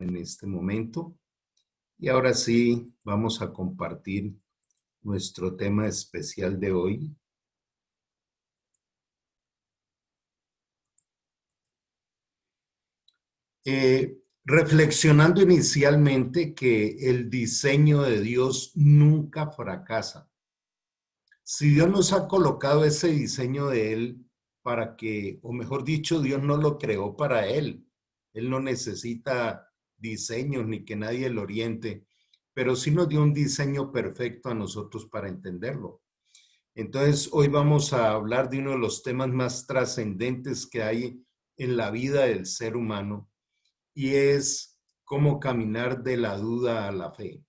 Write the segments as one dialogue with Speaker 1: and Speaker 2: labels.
Speaker 1: en este momento. Y ahora sí, vamos a compartir nuestro tema especial de hoy. Reflexionando inicialmente que el diseño de Dios nunca fracasa. Si Dios nos ha colocado ese diseño de Él para que, o mejor dicho, Dios no lo creó para Él. Él no necesita diseños ni que nadie lo oriente, pero sí nos dio un diseño perfecto a nosotros para entenderlo. Entonces, hoy vamos a hablar de uno de los temas más trascendentes que hay en la vida del ser humano, y es cómo caminar de la duda a la fe.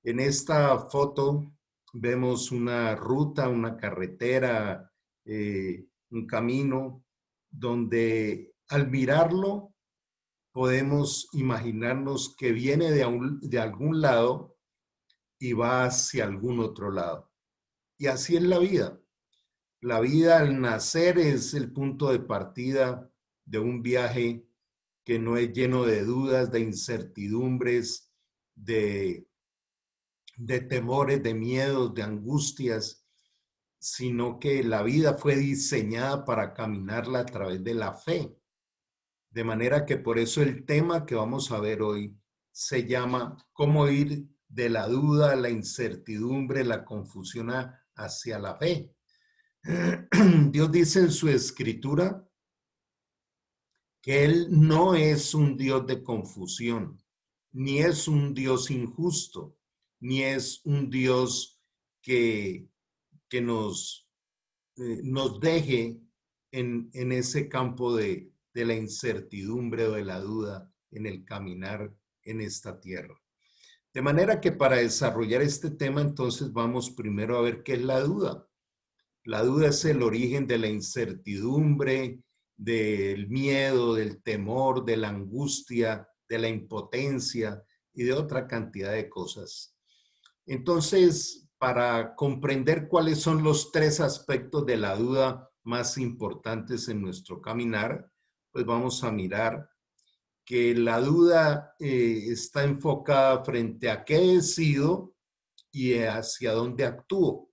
Speaker 1: En esta foto vemos una ruta, una carretera, un camino donde al mirarlo podemos imaginarnos que viene de algún lado y va hacia algún otro lado. Y así es la vida. La vida al nacer es el punto de partida de un viaje que no es lleno de dudas, de incertidumbres, de temores, de miedos, de angustias, sino que la vida fue diseñada para caminarla a través de la fe. De manera que por eso el tema que vamos a ver hoy se llama cómo ir de la duda, la incertidumbre, la confusión hacia la fe. Dios dice en su escritura que Él no es un Dios de confusión, ni es un Dios injusto, ni es un Dios que nos deje en ese campo de la incertidumbre o de la duda en el caminar en esta tierra. De manera que para desarrollar este tema, entonces vamos primero a ver qué es la duda. La duda es el origen de la incertidumbre, del miedo, del temor, de la angustia, de la impotencia y de otra cantidad de cosas. Entonces, para comprender cuáles son los tres aspectos de la duda más importantes en nuestro caminar, pues vamos a mirar que la duda está enfocada frente a qué he sido y hacia dónde actúo.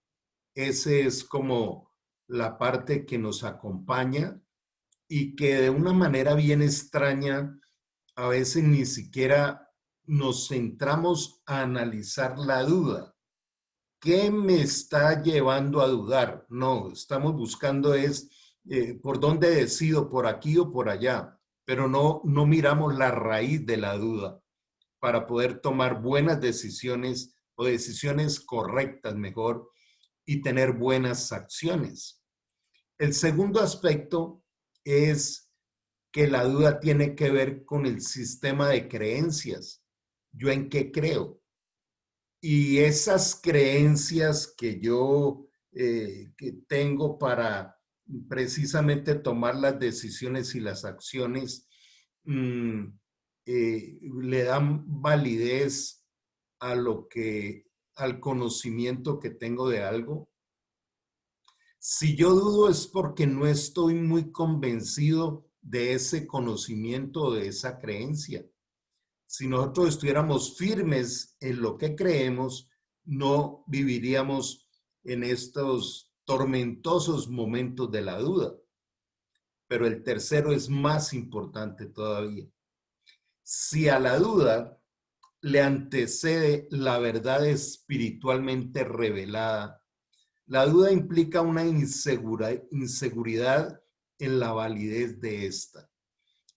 Speaker 1: Esa es como la parte que nos acompaña y que de una manera bien extraña, a veces ni siquiera nos centramos a analizar la duda. ¿Qué me está llevando a dudar? No, estamos buscando por dónde decido, por aquí o por allá, pero no miramos la raíz de la duda para poder tomar buenas decisiones o decisiones correctas mejor y tener buenas acciones. El segundo aspecto es que la duda tiene que ver con el sistema de creencias. ¿Yo en qué creo? Y esas creencias que yo que tengo para precisamente tomar las decisiones y las acciones le dan validez a al conocimiento que tengo de algo. Si yo dudo es porque no estoy muy convencido de ese conocimiento o de esa creencia. Si nosotros estuviéramos firmes en lo que creemos, no viviríamos en estos tormentosos momentos de la duda. Pero el tercero es más importante todavía. Si a la duda le antecede la verdad espiritualmente revelada, la duda implica una inseguridad en la validez de esta.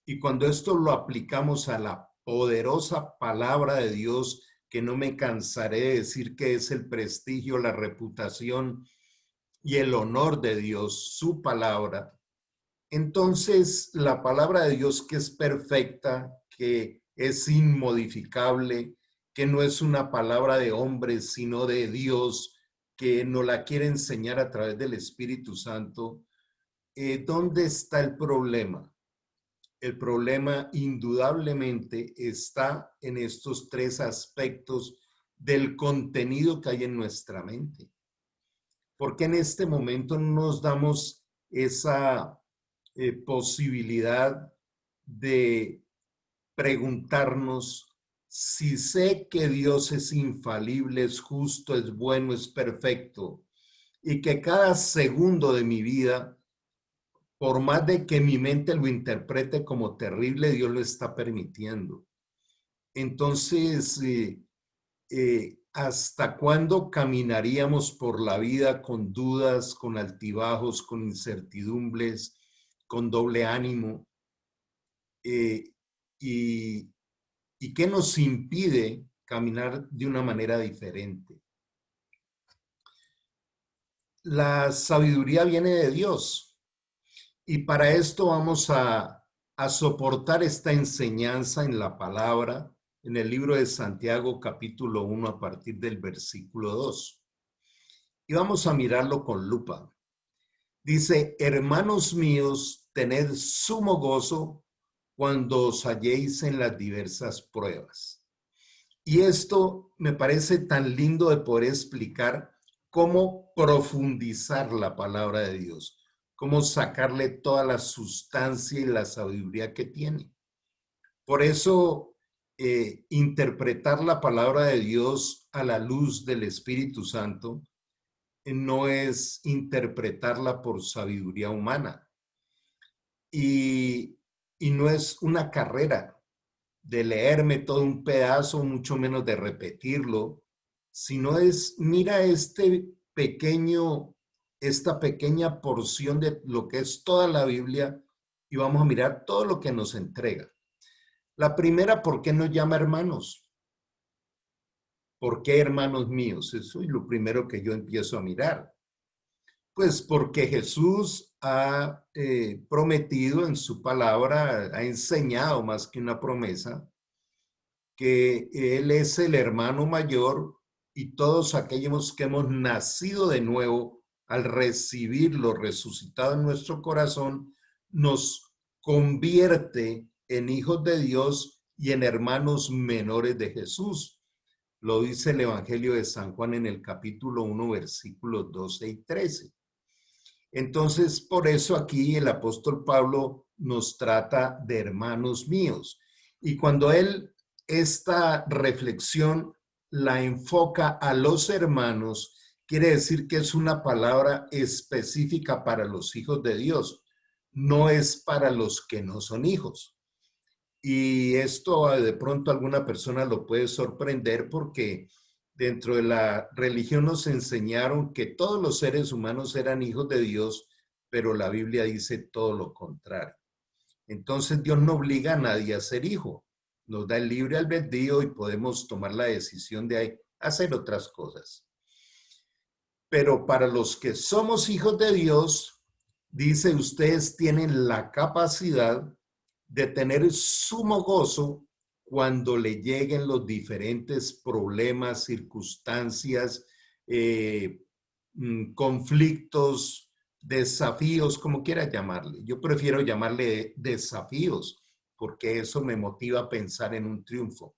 Speaker 1: Y cuando esto lo aplicamos a la poderosa palabra de Dios, que no me cansaré de decir que es el prestigio, la reputación y el honor de Dios, su palabra, entonces la palabra de Dios, que es perfecta, que es inmodificable, que no es una palabra de hombres, sino de Dios, que nos la quiere enseñar a través del Espíritu Santo, ¿dónde está el problema? El problema indudablemente está en estos tres aspectos del contenido que hay en nuestra mente. Porque en este momento no nos damos esa posibilidad de preguntarnos si sé que Dios es infalible, es justo, es bueno, es perfecto, y que cada segundo de mi vida, por más de que mi mente lo interprete como terrible, Dios lo está permitiendo. Entonces, ¿hasta cuándo caminaríamos por la vida con dudas, con altibajos, con incertidumbres, con doble ánimo? Eh, y, ¿Y qué nos impide caminar de una manera diferente? La sabiduría viene de Dios y para esto vamos a soportar esta enseñanza en la palabra, en el libro de Santiago capítulo 1 a partir del versículo 2. Y vamos a mirarlo con lupa. Dice, hermanos míos, tened sumo gozo cuando os halléis en las diversas pruebas. Y esto me parece tan lindo de poder explicar cómo profundizar la palabra de Dios, cómo sacarle toda la sustancia y la sabiduría que tiene. Por eso, interpretar la palabra de Dios a la luz del Espíritu Santo no es interpretarla por sabiduría humana y, y no es una carrera de leerme todo un pedazo, mucho menos de repetirlo, sino es, mira esta pequeña porción de lo que es toda la Biblia y vamos a mirar todo lo que nos entrega. La primera, ¿por qué nos llama hermanos? ¿Por qué hermanos míos? Eso es lo primero que yo empiezo a mirar. Pues porque Jesús ha prometido en su palabra, ha enseñado más que una promesa, que Él es el hermano mayor y todos aquellos que hemos nacido de nuevo al recibirlo resucitado en nuestro corazón, nos convierte en hijos de Dios y en hermanos menores de Jesús. Lo dice el Evangelio de San Juan en el capítulo 1, versículos 12 y 13. Entonces, por eso aquí el apóstol Pablo nos trata de hermanos míos. Y cuando él esta reflexión la enfoca a los hermanos, quiere decir que es una palabra específica para los hijos de Dios, no es para los que no son hijos. Y esto de pronto alguna persona lo puede sorprender porque dentro de la religión nos enseñaron que todos los seres humanos eran hijos de Dios, pero la Biblia dice todo lo contrario. Entonces Dios no obliga a nadie a ser hijo, nos da el libre albedrío y podemos tomar la decisión de hacer otras cosas. Pero para los que somos hijos de Dios, dice, ustedes tienen la capacidad de tener sumo gozo cuando le lleguen los diferentes problemas, circunstancias, conflictos, desafíos, como quiera llamarle. Yo prefiero llamarle desafíos porque eso me motiva a pensar en un triunfo.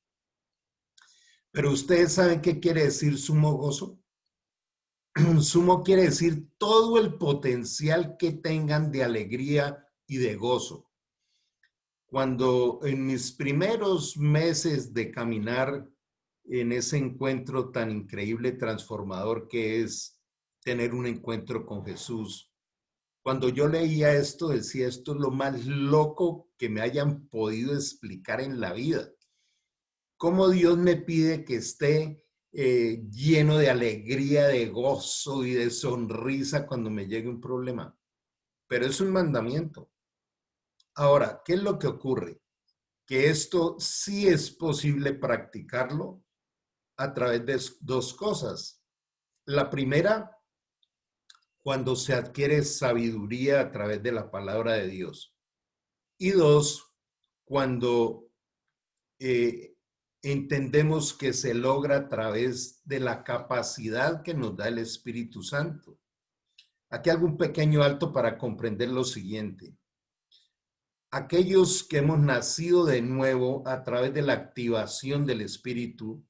Speaker 1: Pero ustedes saben qué quiere decir sumo gozo. Sumo quiere decir todo el potencial que tengan de alegría y de gozo. Cuando en mis primeros meses de caminar en ese encuentro tan increíble, transformador que es tener un encuentro con Jesús, cuando yo leía esto, decía, esto es lo más loco que me hayan podido explicar en la vida. ¿Cómo Dios me pide que esté lleno de alegría, de gozo y de sonrisa cuando me llegue un problema? Pero es un mandamiento. Ahora, ¿qué es lo que ocurre? Que esto sí es posible practicarlo a través de dos cosas. La primera, cuando se adquiere sabiduría a través de la palabra de Dios. Y dos, cuando entendemos que se logra a través de la capacidad que nos da el Espíritu Santo. Aquí hago un pequeño alto para comprender lo siguiente. Aquellos que hemos nacido de nuevo a través de la activación del Espíritu,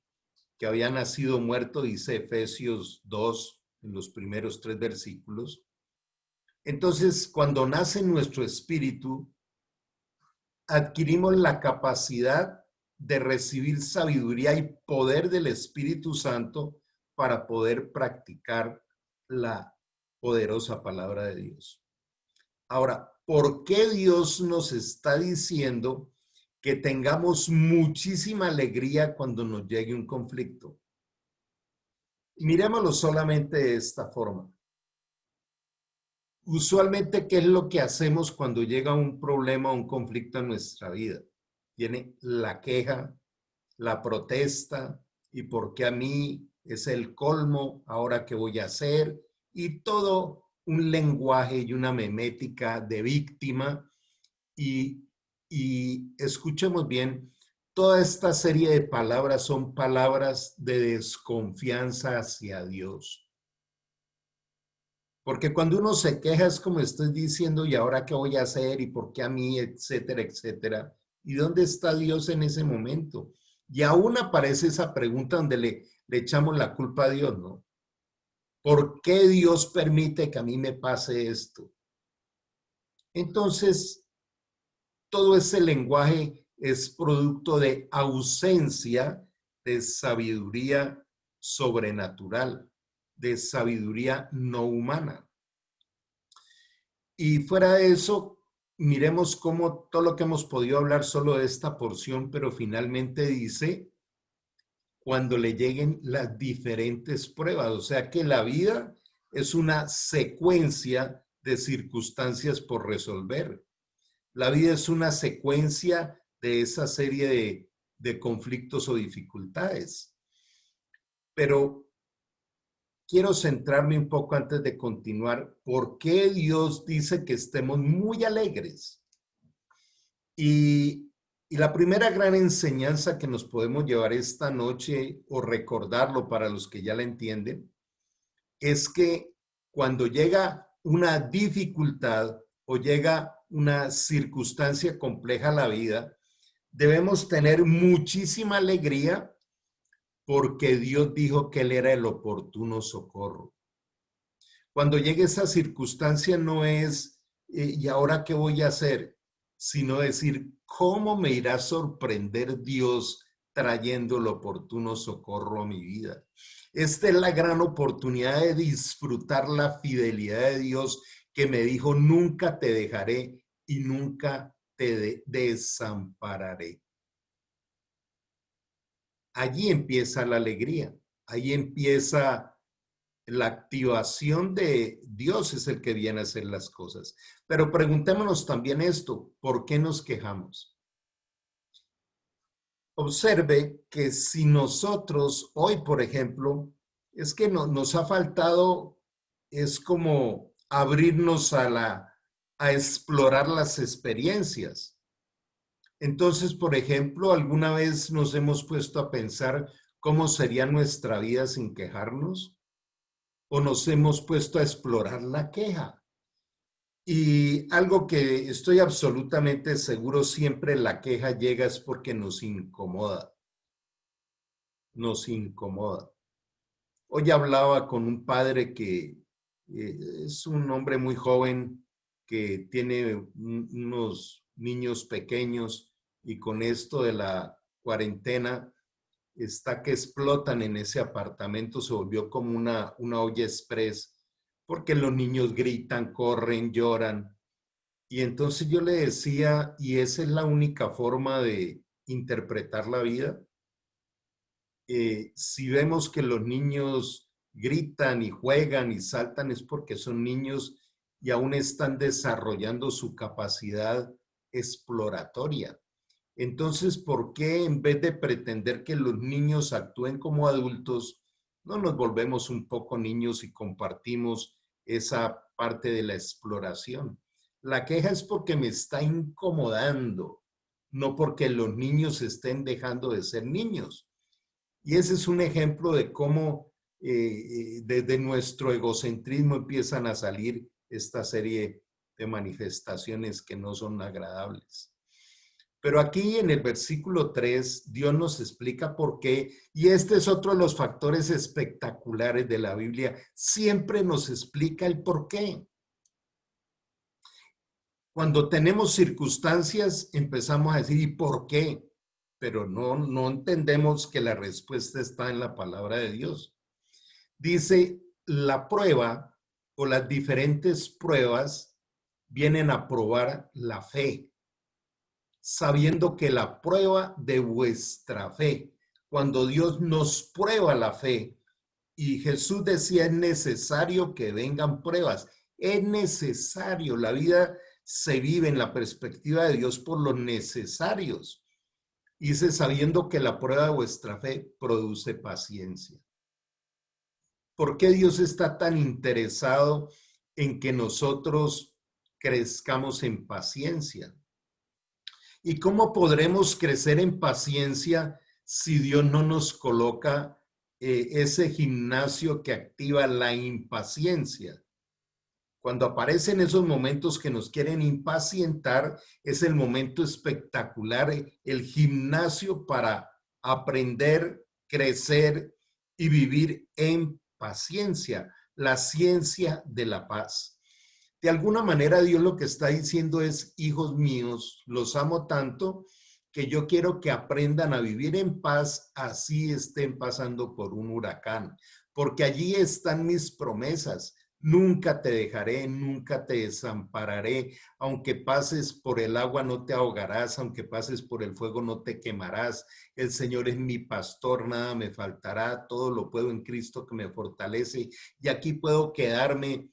Speaker 1: que había nacido muerto, dice Efesios 2, en los primeros 3 versículos. Entonces, cuando nace nuestro espíritu, adquirimos la capacidad de recibir sabiduría y poder del Espíritu Santo para poder practicar la poderosa palabra de Dios. Ahora, ¿por qué Dios nos está diciendo que tengamos muchísima alegría cuando nos llegue un conflicto? Miremoslo solamente de esta forma. Usualmente, ¿qué es lo que hacemos cuando llega un problema o un conflicto en nuestra vida? Viene la queja, la protesta, y por qué a mí es el colmo, ahora qué voy a hacer, y todo un lenguaje y una memética de víctima. Y escuchemos bien, toda esta serie de palabras son palabras de desconfianza hacia Dios. Porque cuando uno se queja es como estoy diciendo, ¿y ahora qué voy a hacer? ¿Y por qué a mí? Etcétera, etcétera. ¿Y dónde está Dios en ese momento? Y aún aparece esa pregunta donde le echamos la culpa a Dios, ¿no? ¿Por qué Dios permite que a mí me pase esto? Entonces, todo ese lenguaje es producto de ausencia de sabiduría sobrenatural, de sabiduría no humana. Y fuera de eso, miremos cómo todo lo que hemos podido hablar solo de esta porción, pero finalmente dice, cuando le lleguen las diferentes pruebas, o sea que la vida es una secuencia de circunstancias por resolver. La vida es una secuencia de esa serie de conflictos o dificultades. Pero quiero centrarme un poco antes de continuar. ¿Por qué Dios dice que estemos muy alegres? Y la primera gran enseñanza que nos podemos llevar esta noche o recordarlo para los que ya la entienden, es que cuando llega una dificultad o llega una circunstancia compleja a la vida, debemos tener muchísima alegría porque Dios dijo que Él era el oportuno socorro. Cuando llegue esa circunstancia no es, ¿y ahora qué voy a hacer? Sino decir, ¿cómo me irá a sorprender Dios trayendo el oportuno socorro a mi vida? Esta es la gran oportunidad de disfrutar la fidelidad de Dios que me dijo, nunca te dejaré y nunca te desampararé. Allí empieza la alegría, allí empieza la activación de Dios, es el que viene a hacer las cosas. Pero preguntémonos también esto, ¿por qué nos quejamos? Observe que si nosotros hoy, por ejemplo, es que nos ha faltado, es como abrirnos a explorar las experiencias. Entonces, por ejemplo, ¿alguna vez nos hemos puesto a pensar cómo sería nuestra vida sin quejarnos? ¿O nos hemos puesto a explorar la queja? Y algo que estoy absolutamente seguro, siempre la queja llega es porque nos incomoda, nos incomoda. Hoy hablaba con un padre que es un hombre muy joven que tiene unos niños pequeños y con esto de la cuarentena está que explotan en ese apartamento, se volvió como una olla express porque los niños gritan, corren, lloran. Y entonces yo le decía, ¿y esa es la única forma de interpretar la vida? Si vemos que los niños gritan y juegan y saltan es porque son niños y aún están desarrollando su capacidad exploratoria. Entonces, ¿por qué en vez de pretender que los niños actúen como adultos, no nos volvemos un poco niños y compartimos esa parte de la exploración? La queja es porque me está incomodando, no porque los niños estén dejando de ser niños. Y ese es un ejemplo de cómo desde nuestro egocentrismo empiezan a salir esta serie de manifestaciones que no son agradables. Pero aquí en el versículo 3, Dios nos explica por qué, y este es otro de los factores espectaculares de la Biblia, siempre nos explica el por qué. Cuando tenemos circunstancias, empezamos a decir, ¿y por qué? Pero no entendemos que la respuesta está en la palabra de Dios. Dice, la prueba o las diferentes pruebas vienen a probar la fe, sabiendo que la prueba de vuestra fe, cuando Dios nos prueba la fe, y Jesús decía, es necesario que vengan pruebas, es necesario, la vida se vive en la perspectiva de Dios por los necesarios. Dice, sabiendo que la prueba de vuestra fe produce paciencia. ¿Por qué Dios está tan interesado en que nosotros crezcamos en paciencia? ¿Y cómo podremos crecer en paciencia si Dios no nos coloca ese gimnasio que activa la impaciencia? Cuando aparecen esos momentos que nos quieren impacientar, es el momento espectacular, el gimnasio para aprender, crecer y vivir en paciencia, la ciencia de la paz. De alguna manera Dios lo que está diciendo es, hijos míos, los amo tanto que yo quiero que aprendan a vivir en paz, así estén pasando por un huracán, porque allí están mis promesas. Nunca te dejaré, nunca te desampararé. Aunque pases por el agua no te ahogarás, aunque pases por el fuego no te quemarás. El Señor es mi pastor, nada me faltará, todo lo puedo en Cristo que me fortalece. Y aquí puedo quedarme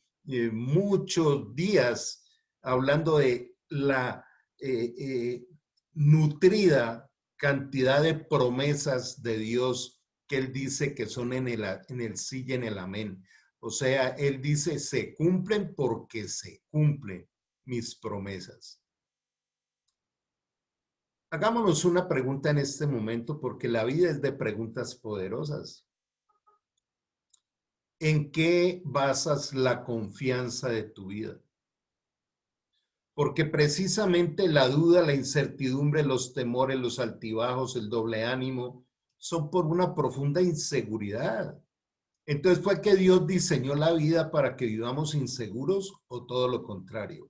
Speaker 1: muchos días hablando de la nutrida cantidad de promesas de Dios que Él dice que son en el sí y en el amén. O sea, Él dice, se cumplen porque se cumplen mis promesas. Hagámonos una pregunta en este momento porque la vida es de preguntas poderosas. ¿En qué basas la confianza de tu vida? Porque precisamente la duda, la incertidumbre, los temores, los altibajos, el doble ánimo, son por una profunda inseguridad. Entonces, ¿fue que Dios diseñó la vida para que vivamos inseguros o todo lo contrario?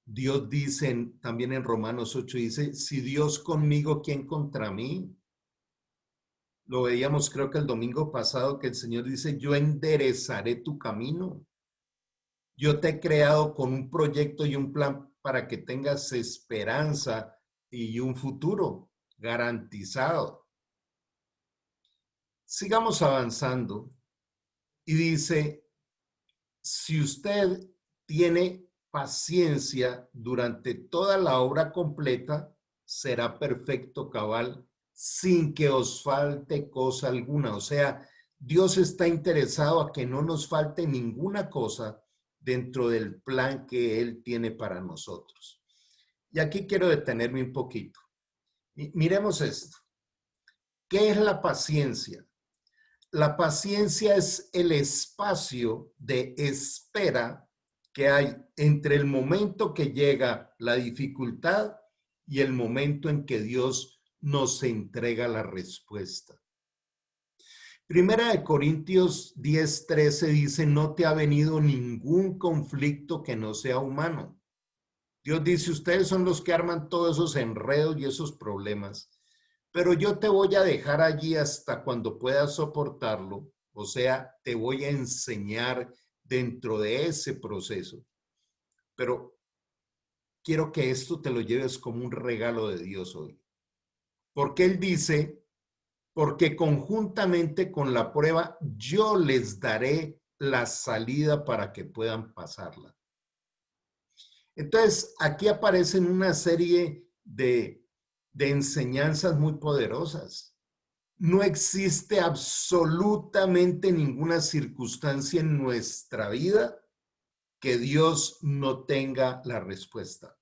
Speaker 1: Dios dice también en Romanos 8, dice, si Dios conmigo, ¿quién contra mí? Lo veíamos creo que el domingo pasado que el Señor dice, yo enderezaré tu camino. Yo te he creado con un proyecto y un plan para que tengas esperanza y un futuro garantizado. Sigamos avanzando y dice, si usted tiene paciencia durante toda la obra completa, será perfecto, cabal, sin que os falte cosa alguna. O sea, Dios está interesado a que no nos falte ninguna cosa dentro del plan que Él tiene para nosotros. Y aquí quiero detenerme un poquito. Miremos esto. ¿Qué es la paciencia? La paciencia es el espacio de espera que hay entre el momento que llega la dificultad y el momento en que Dios nos entrega la respuesta. Primera de Corintios 10:13 dice, no te ha venido ningún conflicto que no sea humano. Dios dice, ustedes son los que arman todos esos enredos y esos problemas, pero yo te voy a dejar allí hasta cuando puedas soportarlo. O sea, te voy a enseñar dentro de ese proceso. Pero quiero que esto te lo lleves como un regalo de Dios hoy. Porque Él dice, porque conjuntamente con la prueba yo les daré la salida para que puedan pasarla. Entonces, aquí aparecen una serie de enseñanzas muy poderosas. No existe absolutamente ninguna circunstancia en nuestra vida que Dios no tenga la respuesta.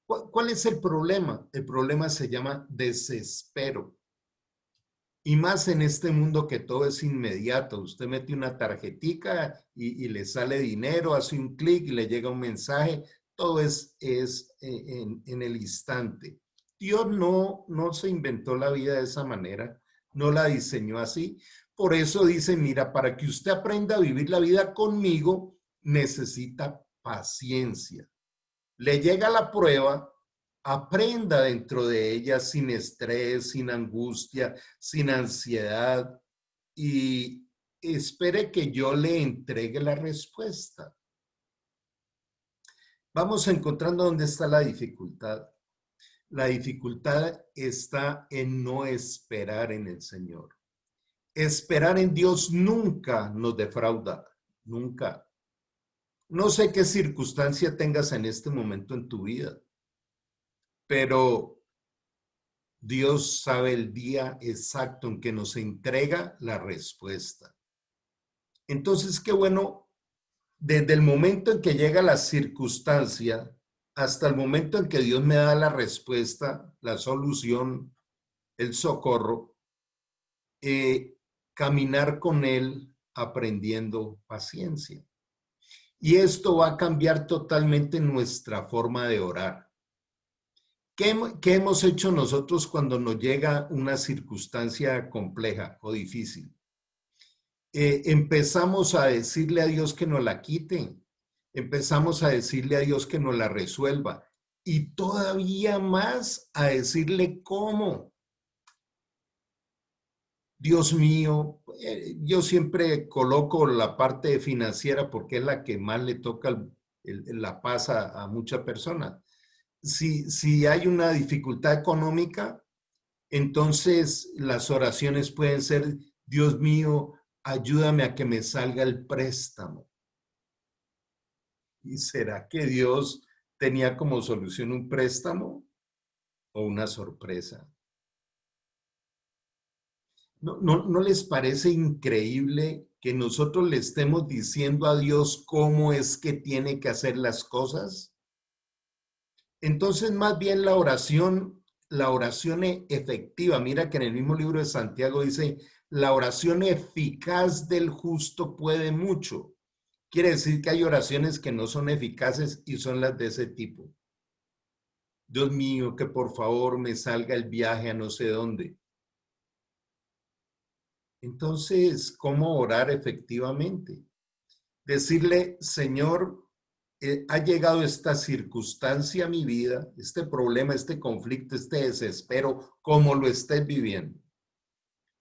Speaker 1: ¿Cuál es el problema? El problema se llama desespero. Y más en este mundo que todo es inmediato. Usted mete una tarjetica y le sale dinero, hace un clic y le llega un mensaje. Todo es en el instante. Dios no se inventó la vida de esa manera, no la diseñó así. Por eso dice, mira, para que usted aprenda a vivir la vida conmigo, necesita paciencia. Le llega la prueba, aprenda dentro de ella sin estrés, sin angustia, sin ansiedad y espere que yo le entregue la respuesta. Vamos encontrando dónde está la dificultad. La dificultad está en no esperar en el Señor. Esperar en Dios nunca nos defrauda, nunca. No sé qué circunstancia tengas en este momento en tu vida, pero Dios sabe el día exacto en que nos entrega la respuesta. Entonces, qué bueno, desde el momento en que llega la circunstancia hasta el momento en que Dios me da la respuesta, la solución, el socorro, caminar con Él aprendiendo paciencia. Y esto va a cambiar totalmente nuestra forma de orar. ¿Qué hemos hecho nosotros cuando nos llega una circunstancia compleja o difícil? Empezamos a decirle a Dios que nos la quite, empezamos a decirle a Dios que nos la resuelva y todavía más a decirle cómo. Dios mío, yo siempre coloco la parte financiera porque es la que más le toca la paz a muchas personas. Si hay una dificultad económica, entonces las oraciones pueden ser, Dios mío, ayúdame a que me salga el préstamo. ¿Y será que Dios tenía como solución un préstamo o una sorpresa? ¿No les parece increíble que nosotros le estemos diciendo a Dios cómo es que tiene que hacer las cosas? Entonces, más bien la oración efectiva, mira que en el mismo libro de Santiago dice, la oración eficaz del justo puede mucho. Quiere decir que hay oraciones que no son eficaces y son las de ese tipo. Dios mío, que por favor me salga el viaje a no sé dónde. Entonces, ¿cómo orar efectivamente? Decirle, Señor, ha llegado esta circunstancia a mi vida, este problema, este conflicto, este desespero, como lo estés viviendo.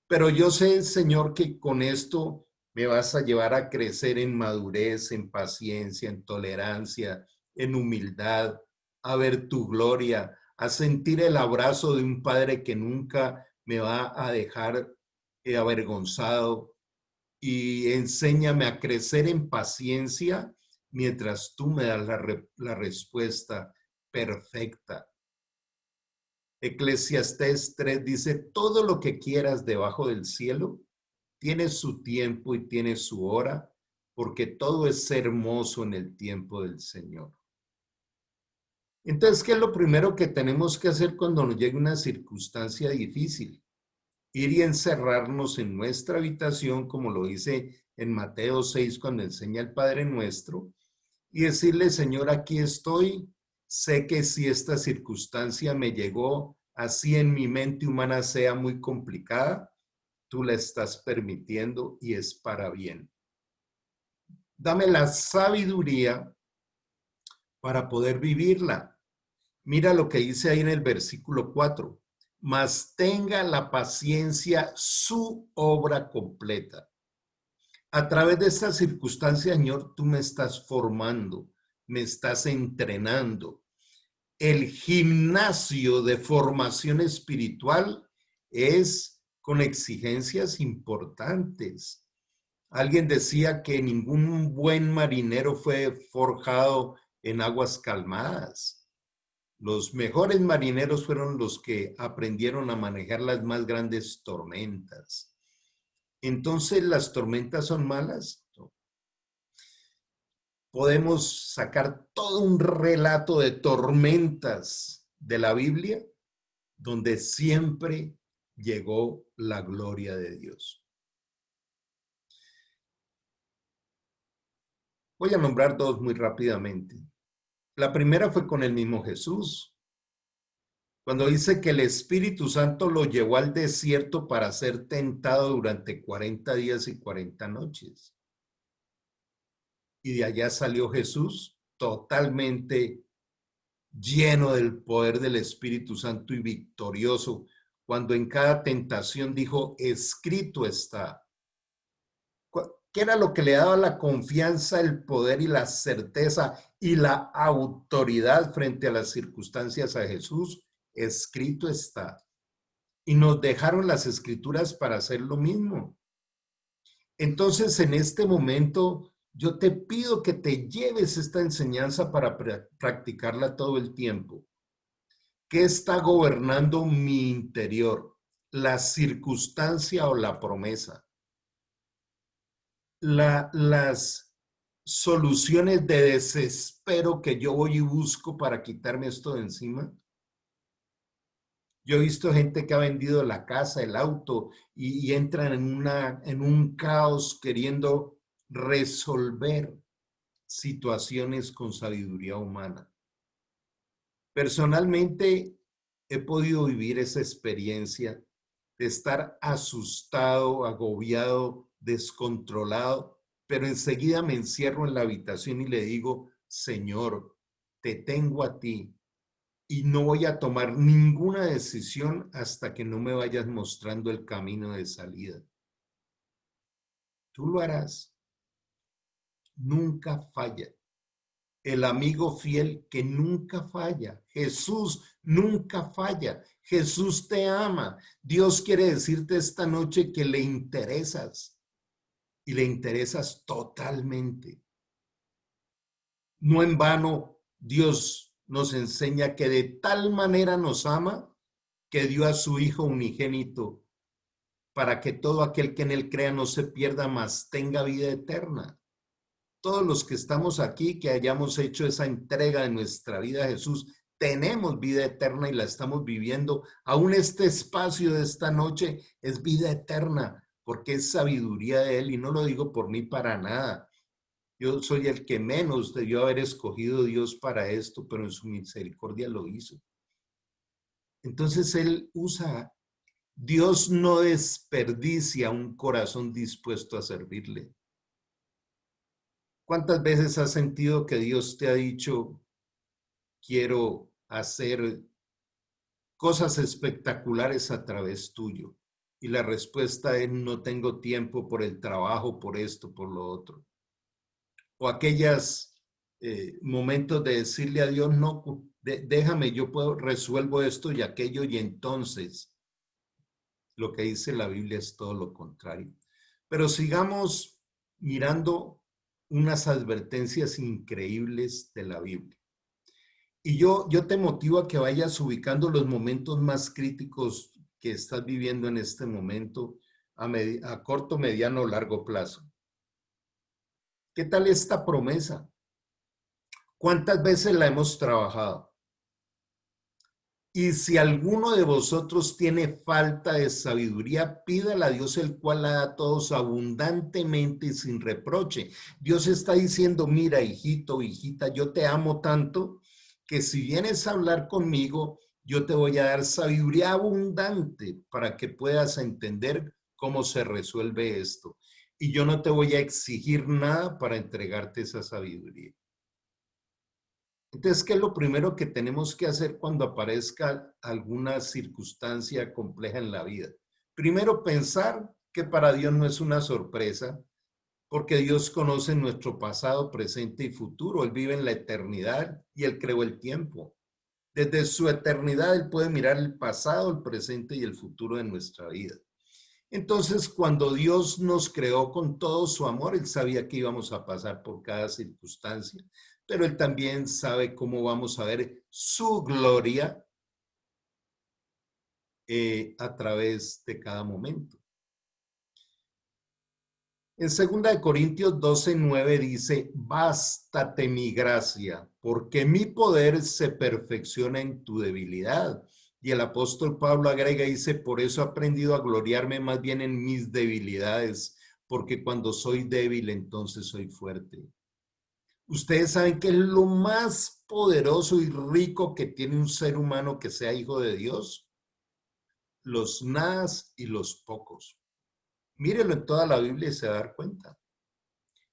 Speaker 1: Pero yo sé, Señor, que con esto me vas a llevar a crecer en madurez, en paciencia, en tolerancia, en humildad, a ver tu gloria, a sentir el abrazo de un Padre que nunca me va a dejar avergonzado, y enséñame a crecer en paciencia mientras tú me das la respuesta perfecta. Eclesiastés 3 dice, todo lo que quieras debajo del cielo tiene su tiempo y tiene su hora, porque todo es hermoso en el tiempo del Señor. Entonces, ¿qué es lo primero que tenemos que hacer cuando nos llegue una circunstancia difícil? Ir y encerrarnos en nuestra habitación, como lo dice en Mateo 6 cuando enseña el Padre Nuestro, y decirle, Señor, aquí estoy, sé que si esta circunstancia me llegó, así en mi mente humana sea muy complicada, tú la estás permitiendo y es para bien. Dame la sabiduría para poder vivirla. Mira lo que dice ahí en el versículo 4. Mas tenga la paciencia su obra completa. A través de esta circunstancia, Señor, tú me estás formando, me estás entrenando. El gimnasio de formación espiritual es con exigencias importantes. Alguien decía que ningún buen marinero fue forjado en aguas calmadas. Los mejores marineros fueron los que aprendieron a manejar las más grandes tormentas. Entonces, ¿las tormentas son malas? No. Podemos sacar todo un relato de tormentas de la Biblia donde siempre llegó la gloria de Dios. Voy a nombrar dos muy rápidamente. La primera fue con el mismo Jesús, cuando dice que el Espíritu Santo lo llevó al desierto para ser tentado durante 40 días y 40 noches. y de allá salió Jesús totalmente lleno del poder del Espíritu Santo y victorioso, cuando en cada tentación dijo, escrito está. ¿Qué era lo que le daba la confianza, el poder y la certeza y la autoridad frente a las circunstancias a Jesús? Escrito está. Y nos dejaron las escrituras para hacer lo mismo. Entonces, en este momento, yo te pido que te lleves esta enseñanza para practicarla todo el tiempo. ¿Qué está gobernando mi interior? ¿La circunstancia o la promesa? Las soluciones de desespero que yo voy y busco para quitarme esto de encima. Yo he visto gente que ha vendido la casa, el auto y entran en un caos queriendo resolver situaciones con sabiduría humana. Personalmente he podido vivir esa experiencia de estar asustado, agobiado, descontrolado, pero enseguida me encierro en la habitación y le digo, Señor, te tengo a ti y no voy a tomar ninguna decisión hasta que no me vayas mostrando el camino de salida. Tú lo harás. Nunca falla. El amigo fiel que nunca falla. Jesús nunca falla. Jesús te ama. Dios quiere decirte esta noche que le interesas y le interesas totalmente. No en vano, Dios nos enseña que de tal manera nos ama que dio a su Hijo unigénito para que todo aquel que en él crea no se pierda, mas tenga vida eterna. Todos los que estamos aquí, que hayamos hecho esa entrega de nuestra vida a Jesús, tenemos vida eterna y la estamos viviendo. Aún este espacio de esta noche es vida eterna, porque es sabiduría de Él, y no lo digo por mí para nada. Yo soy el que menos debió haber escogido Dios para esto, pero en su misericordia lo hizo. Entonces Él usa, Dios no desperdicia un corazón dispuesto a servirle. ¿Cuántas veces has sentido que Dios te ha dicho, quiero hacer cosas espectaculares a través tuyo? Y la respuesta es, no tengo tiempo por el trabajo, por esto, por lo otro. O aquellos momentos de decirle a Dios, no, déjame, yo resuelvo esto y aquello, y entonces lo que dice la Biblia es todo lo contrario. Pero sigamos mirando unas advertencias increíbles de la Biblia. Y yo te motivo a que vayas ubicando los momentos más críticos que estás viviendo en este momento a corto, mediano o largo plazo. ¿Qué tal esta promesa? ¿Cuántas veces la hemos trabajado? Y si alguno de vosotros tiene falta de sabiduría, pídale a Dios, el cual la da a todos abundantemente y sin reproche. Dios está diciendo, mira, hijito, hijita, yo te amo tanto que si vienes a hablar conmigo, yo te voy a dar sabiduría abundante para que puedas entender cómo se resuelve esto. Y yo no te voy a exigir nada para entregarte esa sabiduría. Entonces, ¿qué es lo primero que tenemos que hacer cuando aparezca alguna circunstancia compleja en la vida? Primero, pensar que para Dios no es una sorpresa, porque Dios conoce nuestro pasado, presente y futuro. Él vive en la eternidad y Él creó el tiempo. Desde su eternidad, Él puede mirar el pasado, el presente y el futuro de nuestra vida. Entonces, cuando Dios nos creó con todo su amor, Él sabía que íbamos a pasar por cada circunstancia, pero Él también sabe cómo vamos a ver su gloria a través de cada momento. En 2 Corintios 12:9 dice, bástate mi gracia, porque mi poder se perfecciona en tu debilidad. Y el apóstol Pablo agrega y dice, por eso he aprendido a gloriarme más bien en mis debilidades, porque cuando soy débil, entonces soy fuerte. Ustedes saben que es lo más poderoso y rico que tiene un ser humano que sea hijo de Dios, los nadas y los pocos. Mírelo en toda la Biblia y se va a dar cuenta.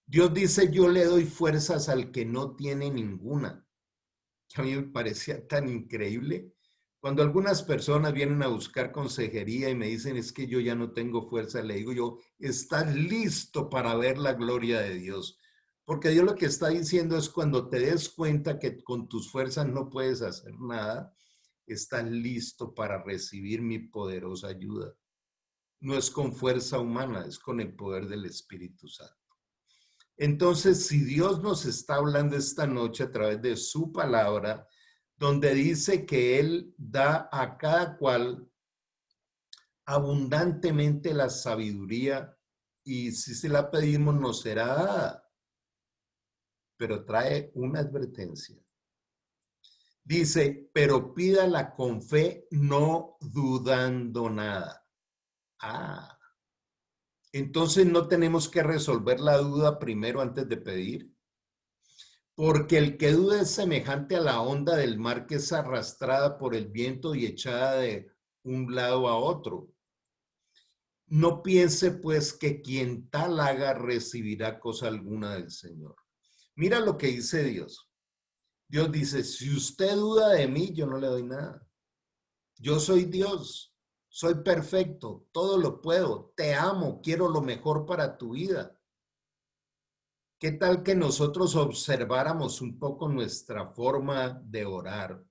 Speaker 1: Dios dice, yo le doy fuerzas al que no tiene ninguna. Que a mí me parecía tan increíble. Cuando algunas personas vienen a buscar consejería y me dicen, es que yo ya no tengo fuerza, le digo yo, estás listo para ver la gloria de Dios. Porque Dios lo que está diciendo es cuando te des cuenta que con tus fuerzas no puedes hacer nada, estás listo para recibir mi poderosa ayuda. No es con fuerza humana, es con el poder del Espíritu Santo. Entonces, si Dios nos está hablando esta noche a través de su palabra, donde dice que Él da a cada cual abundantemente la sabiduría y si se la pedimos nos será dada, pero trae una advertencia. Dice, pero pídala con fe, no dudando nada. Ah, entonces no tenemos que resolver la duda primero antes de pedir. Porque el que duda es semejante a la onda del mar que es arrastrada por el viento y echada de un lado a otro. No piense pues que quien tal haga recibirá cosa alguna del Señor. Mira lo que dice Dios. Dios dice, si usted duda de mí, yo no le doy nada. Yo soy Dios, soy perfecto, todo lo puedo, te amo, quiero lo mejor para tu vida. ¿Qué tal que nosotros observáramos un poco nuestra forma de orar?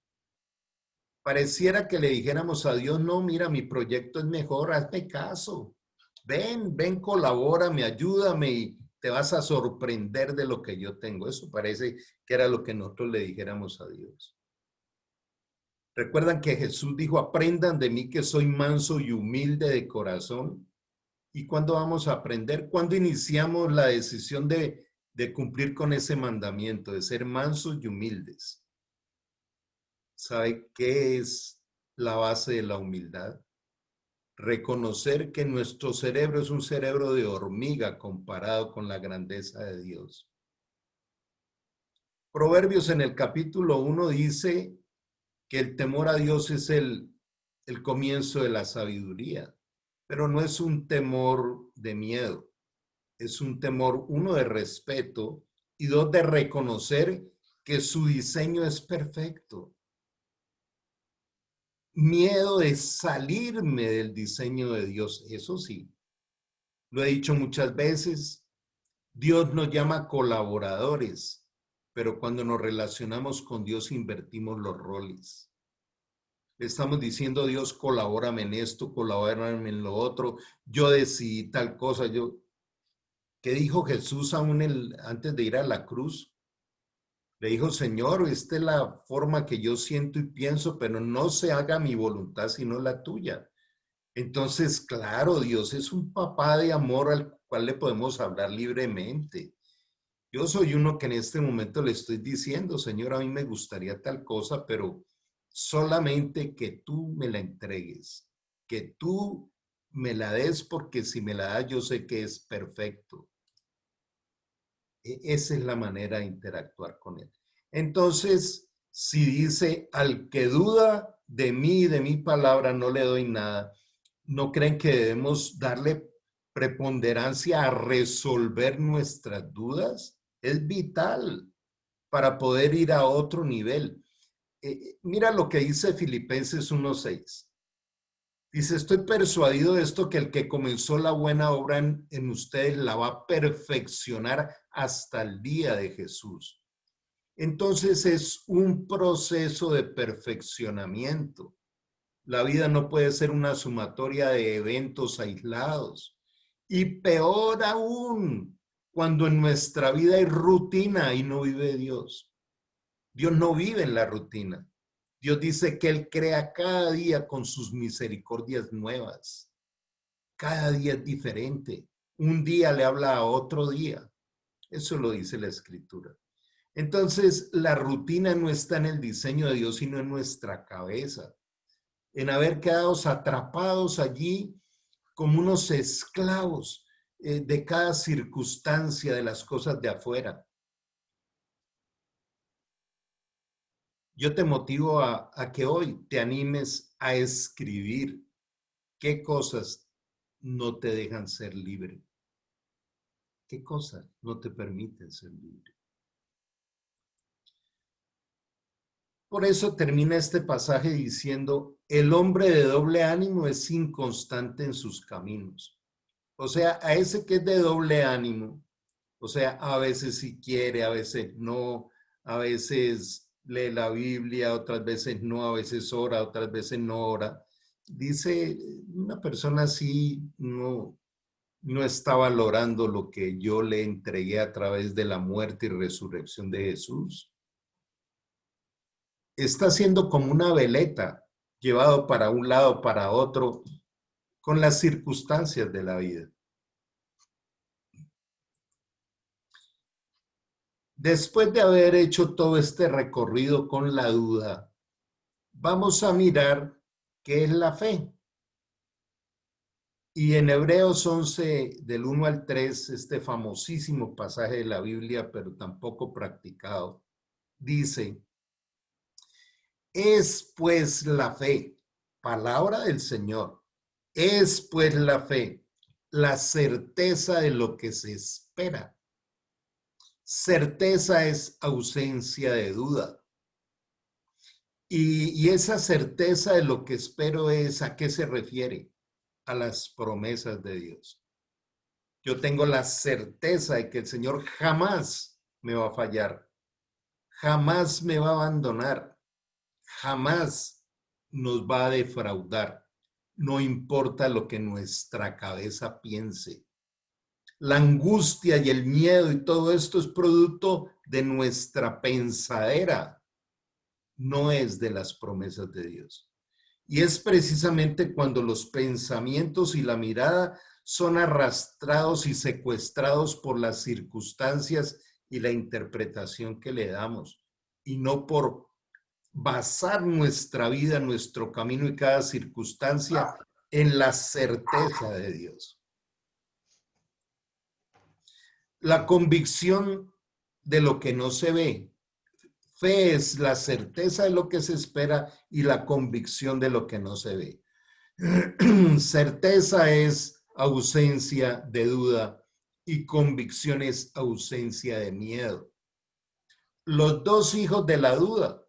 Speaker 1: Pareciera que le dijéramos a Dios, no, mira, mi proyecto es mejor, hazme caso. Ven, colabórame, ayúdame y te vas a sorprender de lo que yo tengo. Eso parece que era lo que nosotros le dijéramos a Dios. Recuerdan que Jesús dijo, aprendan de mí que soy manso y humilde de corazón. ¿Y cuándo vamos a aprender? ¿Cuándo iniciamos la decisión de cumplir con ese mandamiento, de ser mansos y humildes? ¿Sabe qué es la base de la humildad? Reconocer que nuestro cerebro es un cerebro de hormiga comparado con la grandeza de Dios. Proverbios en el capítulo 1 dice que el temor a Dios es el comienzo de la sabiduría, pero no es un temor de miedo, es un temor, uno, de respeto y dos, de reconocer que su diseño es perfecto. Miedo de salirme del diseño de Dios, eso sí, lo he dicho muchas veces, Dios nos llama colaboradores, pero cuando nos relacionamos con Dios invertimos los roles. Le estamos diciendo, Dios, colabórame en esto, colabórame en lo otro, yo decidí tal cosa, ¿qué dijo Jesús aún antes de ir a la cruz? Le dijo, Señor, esta es la forma que yo siento y pienso, pero no se haga mi voluntad sino la tuya. Entonces, claro, Dios es un papá de amor al cual le podemos hablar libremente. Yo soy uno que en este momento le estoy diciendo, Señor, a mí me gustaría tal cosa, pero solamente que tú me la entregues, que tú me la des, porque si me la das, yo sé que es perfecto. Esa es la manera de interactuar con él. Entonces, si dice, al que duda de mí y de mi palabra, no le doy nada, ¿no creen que debemos darle preponderancia a resolver nuestras dudas? Es vital para poder ir a otro nivel. Mira lo que dice Filipenses 1:6. Dice, estoy persuadido de esto, que el que comenzó la buena obra en ustedes la va a perfeccionar hasta el día de Jesús. Entonces es un proceso de perfeccionamiento. La vida no puede ser una sumatoria de eventos aislados. Y peor aún, cuando en nuestra vida hay rutina y no vive Dios. Dios no vive en la rutina. Dios dice que Él crea cada día con sus misericordias nuevas. Cada día es diferente. Un día le habla a otro día. Eso lo dice la Escritura. Entonces, la rutina no está en el diseño de Dios, sino en nuestra cabeza. En haber quedado atrapados allí como unos esclavos de cada circunstancia de las cosas de afuera. Yo te motivo a que hoy te animes a escribir qué cosas no te dejan ser libre, ¿Qué cosa no te permiten ser libre? Por eso termina este pasaje diciendo, el hombre de doble ánimo es inconstante en sus caminos. O sea, a ese que es de doble ánimo, o sea, a veces sí quiere, a veces no, a veces lee la Biblia, otras veces no, a veces ora, otras veces no ora. Dice, una persona así no está valorando lo que yo le entregué a través de la muerte y resurrección de Jesús. Está siendo como una veleta, llevado para un lado, para otro, con las circunstancias de la vida. Después de haber hecho todo este recorrido con la duda, vamos a mirar qué es la fe. Y en Hebreos 11, del 1 al 3, este famosísimo pasaje de la Biblia, pero tampoco practicado, dice, es pues la fe, palabra del Señor, es pues la fe, la certeza de lo que se espera. Certeza es ausencia de duda. Y esa certeza de lo que espero es, ¿a qué se refiere? A las promesas de Dios. Yo tengo la certeza de que el Señor jamás me va a fallar, jamás me va a abandonar, jamás nos va a defraudar, no importa lo que nuestra cabeza piense. La angustia y el miedo y todo esto es producto de nuestra pensadera, no es de las promesas de Dios. Y es precisamente cuando los pensamientos y la mirada son arrastrados y secuestrados por las circunstancias y la interpretación que le damos, y no por basar nuestra vida, nuestro camino y cada circunstancia en la certeza de Dios. La convicción de lo que no se ve. Fe es la certeza de lo que se espera y la convicción de lo que no se ve. Certeza es ausencia de duda y convicción es ausencia de miedo. Los dos hijos de la duda.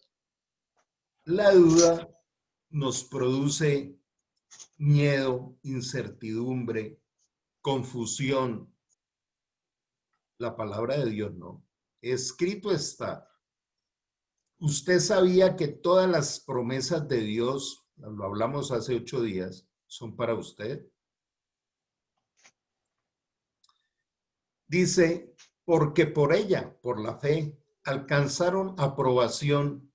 Speaker 1: La duda nos produce miedo, incertidumbre, confusión. La palabra de Dios no. Escrito está. Usted sabía que todas las promesas de Dios, lo hablamos hace 8 días, son para usted. Dice, porque por ella, por la fe, alcanzaron aprobación.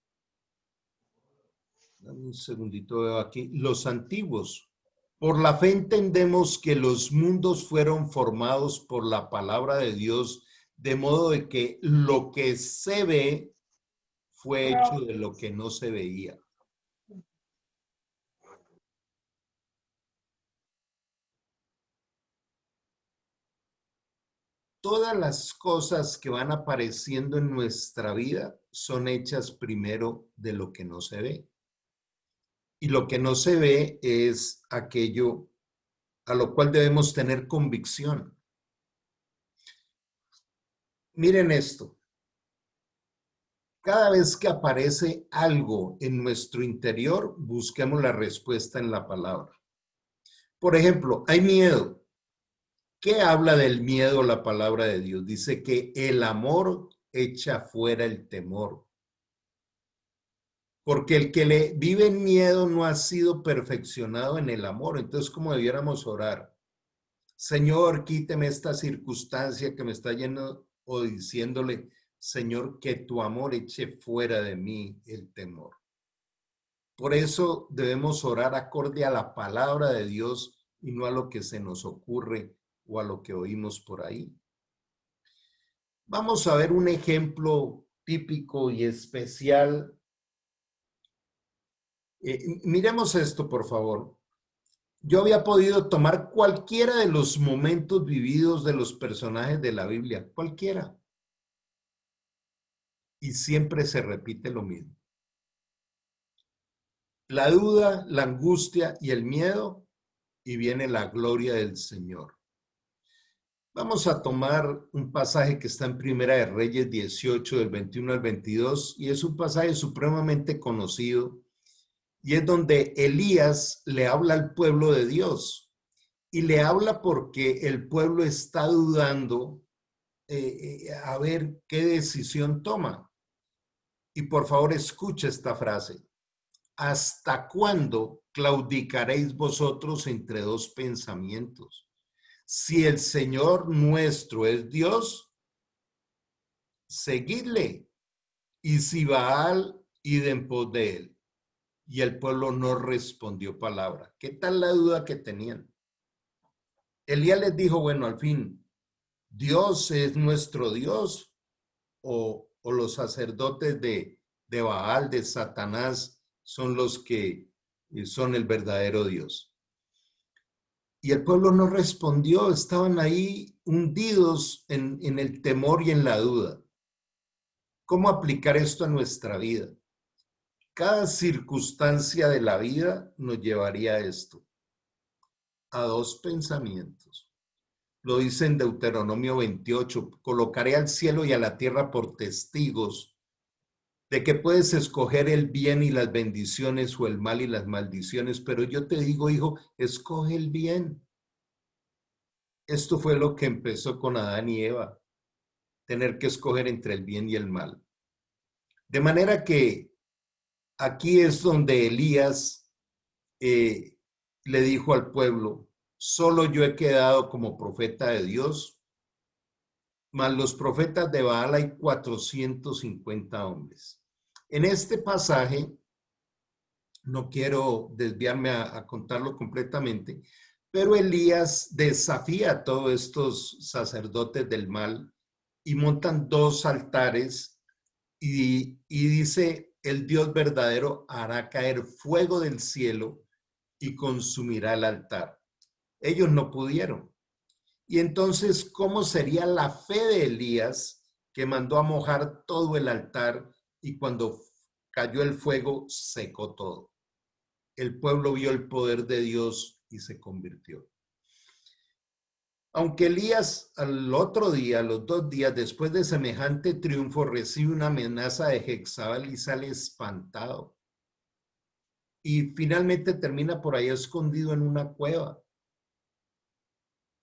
Speaker 1: Dame un segundito, veo aquí. Los antiguos. Por la fe entendemos que los mundos fueron formados por la palabra de Dios, de modo de que lo que se ve fue hecho de lo que no se veía. Todas las cosas que van apareciendo en nuestra vida son hechas primero de lo que no se ve. Y lo que no se ve es aquello a lo cual debemos tener convicción. Miren esto. Cada vez que aparece algo en nuestro interior, busquemos la respuesta en la palabra. Por ejemplo, hay miedo. ¿Qué habla del miedo la palabra de Dios? Dice que el amor echa fuera el temor. Porque el que le vive en miedo no ha sido perfeccionado en el amor. Entonces, ¿cómo debiéramos orar? Señor, quíteme esta circunstancia que me está lleno o diciéndole, Señor, que tu amor eche fuera de mí el temor. Por eso debemos orar acorde a la palabra de Dios y no a lo que se nos ocurre o a lo que oímos por ahí. Vamos a ver un ejemplo típico y especial. Miremos esto, por favor. Yo había podido tomar cualquiera de los momentos vividos de los personajes de la Biblia, cualquiera. Y siempre se repite lo mismo. La duda, la angustia y el miedo, y viene la gloria del Señor. Vamos a tomar un pasaje que está en Primera de Reyes 18, del 21 al 22, y es un pasaje supremamente conocido, y es donde Elías le habla al pueblo de Dios, y le habla porque el pueblo está dudando a ver qué decisión toma. Y por favor, escucha esta frase. ¿Hasta cuándo claudicaréis vosotros entre dos pensamientos? Si el Señor nuestro es Dios, seguidle. Y si Baal, id en pos de él. Y el pueblo no respondió palabra. ¿Qué tal la duda que tenían? Elías les dijo, bueno, al fin, ¿Dios es nuestro Dios? ¿O los sacerdotes de Baal, de Satanás, son los que son el verdadero Dios? Y el pueblo no respondió, estaban ahí hundidos en el temor y en la duda. ¿Cómo aplicar esto a nuestra vida? Cada circunstancia de la vida nos llevaría a esto, a dos pensamientos. Lo dice en Deuteronomio 28, colocaré al cielo y a la tierra por testigos de que puedes escoger el bien y las bendiciones o el mal y las maldiciones, pero yo te digo, hijo, escoge el bien. Esto fue lo que empezó con Adán y Eva, tener que escoger entre el bien y el mal. De manera que aquí es donde Elías le dijo al pueblo, solo yo he quedado como profeta de Dios, mas los profetas de Baal hay 450 hombres. En este pasaje, no quiero desviarme a contarlo completamente, pero Elías desafía a todos estos sacerdotes del mal y montan dos altares y dice, el Dios verdadero hará caer fuego del cielo y consumirá el altar. Ellos no pudieron. Y entonces, ¿cómo sería la fe de Elías que mandó a mojar todo el altar y cuando cayó el fuego secó todo? El pueblo vio el poder de Dios y se convirtió. Aunque Elías al otro día, los 2 días después de semejante triunfo, recibe una amenaza de Jezabel y sale espantado. Y finalmente termina por ahí escondido en una cueva.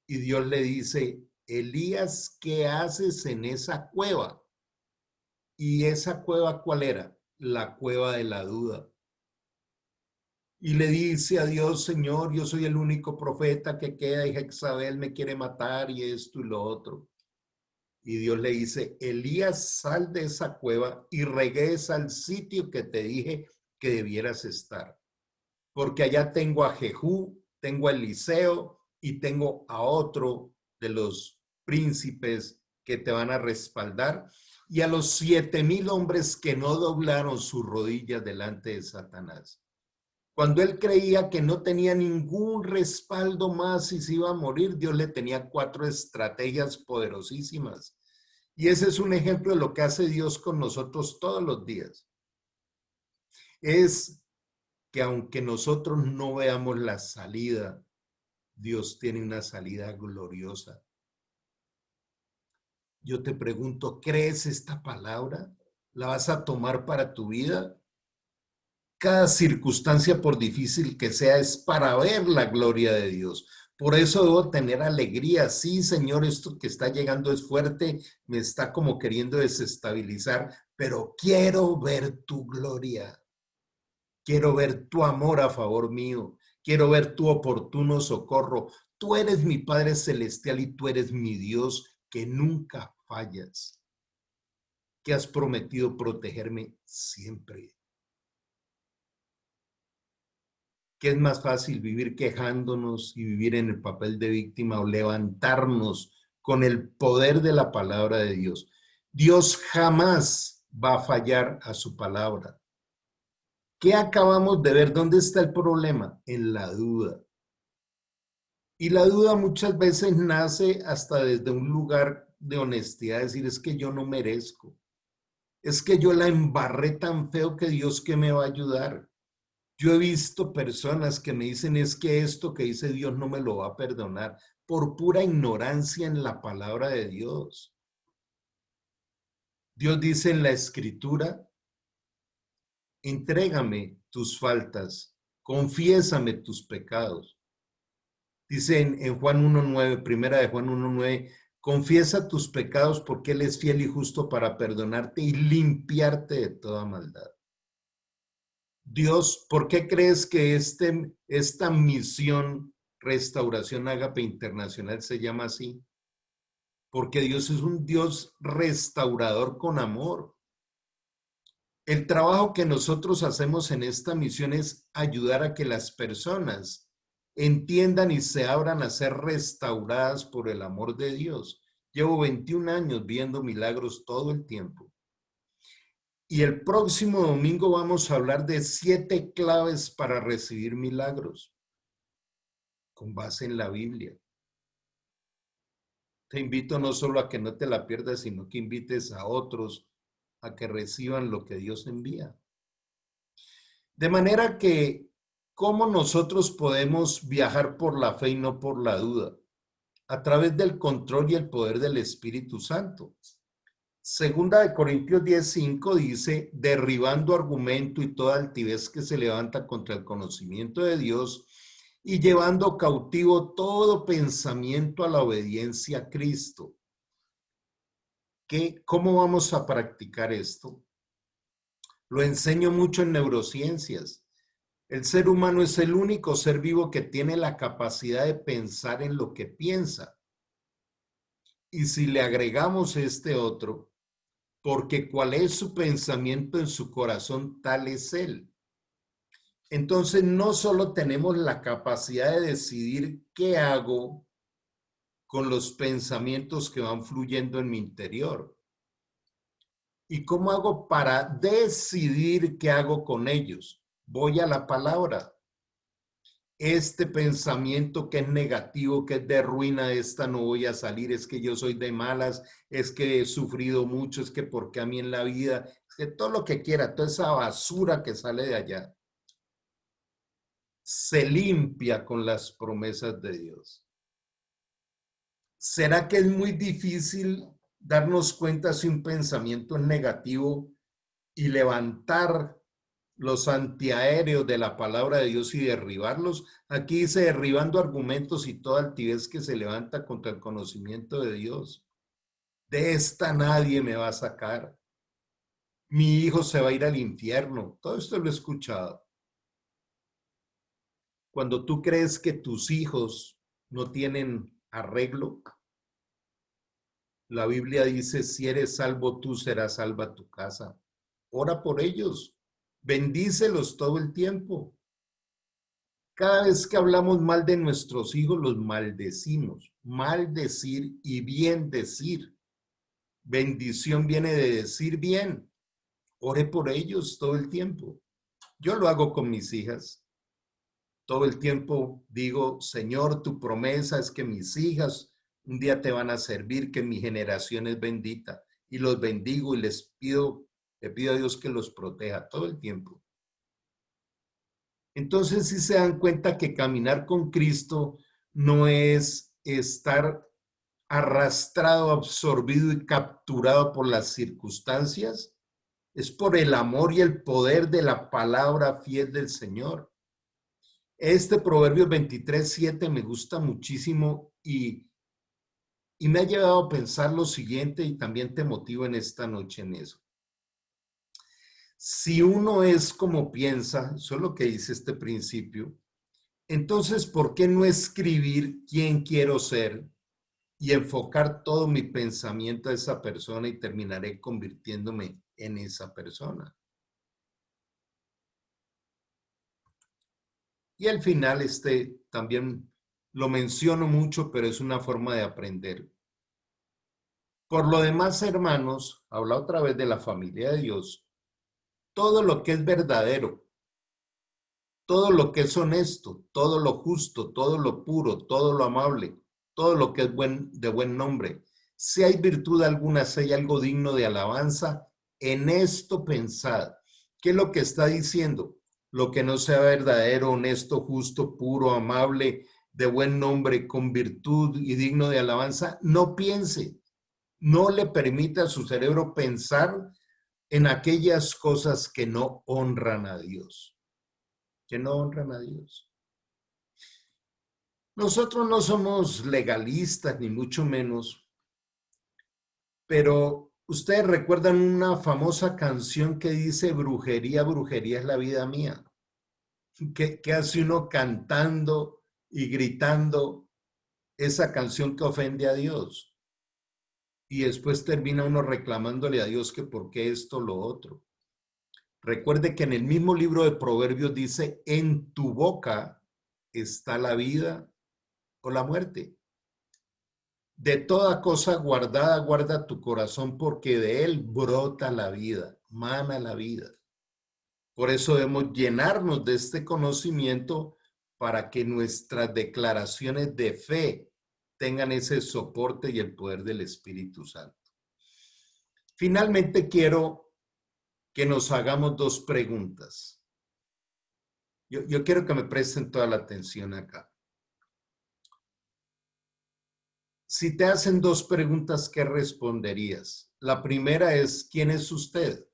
Speaker 1: Y Dios le dice, Elías, ¿qué haces en esa cueva? ¿Y esa cueva cuál era? La cueva de la duda. Y le dice a Dios, Señor, yo soy el único profeta que queda y Jezabel me quiere matar y esto y lo otro. Y Dios le dice, Elías, sal de esa cueva y regresa al sitio que te dije que debieras estar. Porque allá tengo a Jehú, tengo a Eliseo y tengo a otro de los príncipes que te van a respaldar y a los 7,000 hombres que no doblaron sus rodillas delante de Satanás. Cuando él creía que no tenía ningún respaldo más y se iba a morir, Dios le tenía 4 estrategias poderosísimas. Y ese es un ejemplo de lo que hace Dios con nosotros todos los días. Es que aunque nosotros no veamos la salida, Dios tiene una salida gloriosa. Yo te pregunto, ¿crees esta palabra? ¿La vas a tomar para tu vida? Cada circunstancia, por difícil que sea, es para ver la gloria de Dios. Por eso debo tener alegría. Sí, Señor, esto que está llegando es fuerte, me está como queriendo desestabilizar, pero quiero ver tu gloria. Quiero ver tu amor a favor mío. Quiero ver tu oportuno socorro. Tú eres mi Padre Celestial y tú eres mi Dios que nunca fallas, que has prometido protegerme siempre. ¿Qué es más fácil, vivir quejándonos y vivir en el papel de víctima o levantarnos con el poder de la palabra de Dios? Dios jamás va a fallar a su palabra. ¿Qué acabamos de ver? ¿Dónde está el problema? En la duda. Y la duda muchas veces nace hasta desde un lugar de honestidad, decir, es que yo no merezco. Es que yo la embarré tan feo que Dios que me va a ayudar. Yo he visto personas que me dicen, es que esto que dice Dios no me lo va a perdonar. por pura ignorancia en la palabra de Dios. Dios dice en la Escritura, entrégame tus faltas, confiésame tus pecados. Dice en Juan 1:9, primera de Juan 1:9, confiesa tus pecados porque Él es fiel y justo para perdonarte y limpiarte de toda maldad. Dios, ¿por qué crees que esta misión Restauración Ágape Internacional se llama así? Porque Dios es un Dios restaurador con amor. El trabajo que nosotros hacemos en esta misión es ayudar a que las personas entiendan y se abran a ser restauradas por el amor de Dios. Llevo 21 años viendo milagros todo el tiempo. Y el próximo domingo vamos a hablar de 7 claves para recibir milagros con base en la Biblia. Te invito no solo a que no te la pierdas, sino que invites a otros a que reciban lo que Dios envía. De manera que, ¿cómo nosotros podemos viajar por la fe y no por la duda? A través del control y el poder del Espíritu Santo. Segunda de Corintios 10:5 dice, derribando argumento y toda altivez que se levanta contra el conocimiento de Dios y llevando cautivo todo pensamiento a la obediencia a Cristo. ¿Cómo vamos a practicar esto? Lo enseño mucho en neurociencias. El ser humano es el único ser vivo que tiene la capacidad de pensar en lo que piensa. Y si le agregamos este otro, porque cuál es su pensamiento en su corazón, tal es él. Entonces no solo tenemos la capacidad de decidir qué hago con los pensamientos que van fluyendo en mi interior. ¿Y cómo hago para decidir qué hago con ellos? Voy a la palabra. Este pensamiento que es negativo, que es de ruina, de esta no voy a salir, es que yo soy de malas, es que he sufrido mucho, es que porque a mí en la vida, es que todo lo que quiera, toda esa basura que sale de allá, se limpia con las promesas de Dios. ¿Será que es muy difícil darnos cuenta si un pensamiento es negativo y levantar los antiaéreos de la palabra de Dios y derribarlos? Aquí dice derribando argumentos y toda altivez que se levanta contra el conocimiento de Dios. De esta nadie me va a sacar. Mi hijo se va a ir al infierno. Todo esto lo he escuchado. Cuando tú crees que tus hijos no tienen arreglo, la Biblia dice, si eres salvo tú, serás salva tu casa. Ora por ellos. Bendícelos todo el tiempo. Cada vez que hablamos mal de nuestros hijos, los maldecimos. Maldecir y bien decir. Bendición viene de decir bien. Ore por ellos todo el tiempo. Yo lo hago con mis hijas. Todo el tiempo digo, Señor, tu promesa es que mis hijas un día te van a servir, que mi generación es bendita. Y los bendigo y le pido a Dios que los proteja todo el tiempo. Entonces sí se dan cuenta que caminar con Cristo no es estar arrastrado, absorbido y capturado por las circunstancias, es por el amor y el poder de la palabra fiel del Señor. Este Proverbios 23:7 me gusta muchísimo y me ha llevado a pensar lo siguiente y también te motivo en esta noche en eso. Si uno es como piensa, eso es lo que dice este principio, entonces, ¿por qué no escribir quién quiero ser y enfocar todo mi pensamiento a esa persona y terminaré convirtiéndome en esa persona? Y al final, también lo menciono mucho, pero es una forma de aprender. Por lo demás, hermanos, habla otra vez de la familia de Dios. Todo lo que es verdadero, todo lo que es honesto, todo lo justo, todo lo puro, todo lo amable, todo lo que es de buen nombre. Si hay virtud alguna, si hay algo digno de alabanza, en esto pensad. ¿Qué es lo que está diciendo? Lo que no sea verdadero, honesto, justo, puro, amable, de buen nombre, con virtud y digno de alabanza, no piense, no le permita a su cerebro pensar en aquellas cosas que no honran a Dios, que no honran a Dios. Nosotros no somos legalistas, ni mucho menos, pero ustedes recuerdan una famosa canción que dice, brujería, brujería es la vida mía. ¿Qué hace uno cantando y gritando esa canción que ofende a Dios? Y después termina uno reclamándole a Dios que por qué esto, lo otro. Recuerde que en el mismo libro de Proverbios dice, en tu boca está la vida o la muerte. De toda cosa guardada, guarda tu corazón, porque de él brota la vida, mana la vida. Por eso debemos llenarnos de este conocimiento para que nuestras declaraciones de fe tengan ese soporte y el poder del Espíritu Santo. Finalmente, quiero que nos hagamos dos preguntas. Yo quiero que me presten toda la atención acá. Si te hacen dos preguntas, ¿qué responderías? La primera es, ¿quién es usted?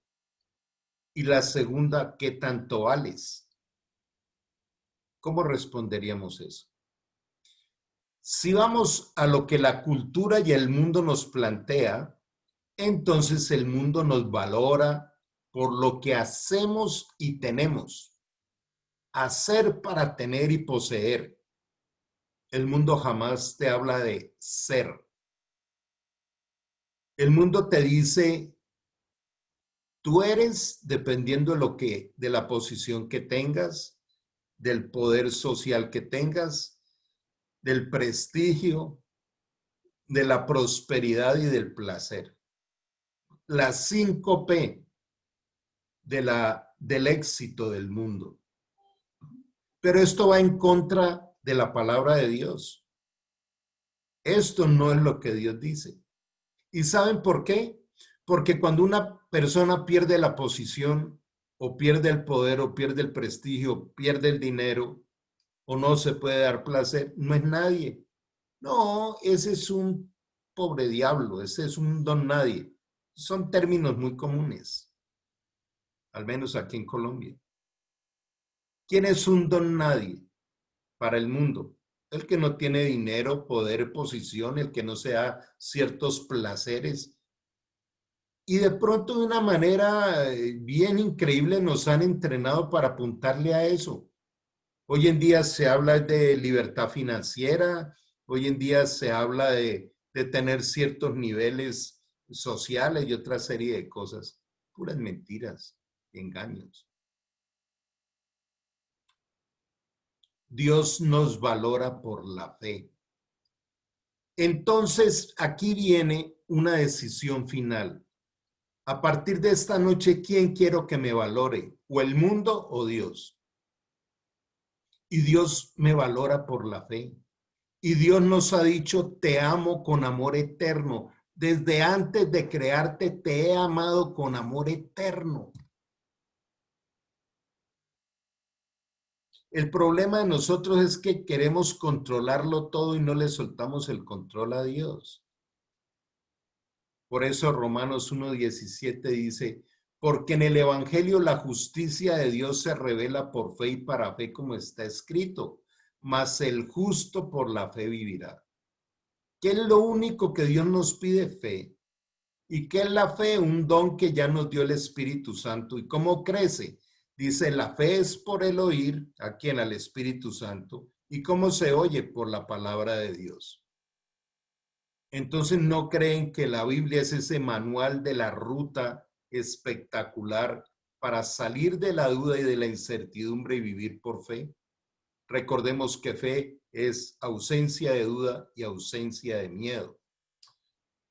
Speaker 1: Y la segunda, ¿qué tanto vales? ¿Cómo responderíamos eso? Si vamos a lo que la cultura y el mundo nos plantea, entonces el mundo nos valora por lo que hacemos y tenemos. Hacer para tener y poseer. El mundo jamás te habla de ser. El mundo te dice, tú eres dependiendo de la posición que tengas, del poder social que tengas, del prestigio, de la prosperidad y del placer. Las 5 P del éxito del mundo. Pero esto va en contra de la palabra de Dios. Esto no es lo que Dios dice. ¿Y saben por qué? Porque cuando una persona pierde la posición o pierde el poder o pierde el prestigio, pierde el dinero o no se puede dar placer, no es nadie. No, ese es un pobre diablo, ese es un don nadie. Son términos muy comunes, al menos aquí en Colombia. ¿Quién es un don nadie para el mundo? El que no tiene dinero, poder, posición, el que no se da ciertos placeres. Y de pronto de una manera bien increíble nos han entrenado para apuntarle a eso. Hoy en día se habla de libertad financiera, hoy en día se habla de tener ciertos niveles sociales y otra serie de cosas. Puras mentiras, engaños. Dios nos valora por la fe. Entonces, aquí viene una decisión final. A partir de esta noche, ¿quién quiero que me valore? ¿O el mundo o Dios? Y Dios me valora por la fe. Y Dios nos ha dicho, te amo con amor eterno. Desde antes de crearte, te he amado con amor eterno. El problema de nosotros es que queremos controlarlo todo y no le soltamos el control a Dios. Por eso Romanos 1:17 dice, porque en el Evangelio la justicia de Dios se revela por fe y para fe, como está escrito, mas el justo por la fe vivirá. ¿Qué es lo único que Dios nos pide? Fe. ¿Y qué es la fe? Un don que ya nos dio el Espíritu Santo. ¿Y cómo crece? Dice, la fe es por el oír, ¿a quién? Al Espíritu Santo. ¿Y cómo se oye? Por la palabra de Dios. Entonces, ¿no creen que la Biblia es ese manual de la ruta espectacular para salir de la duda y de la incertidumbre y vivir por fe? Recordemos que fe es ausencia de duda y ausencia de miedo.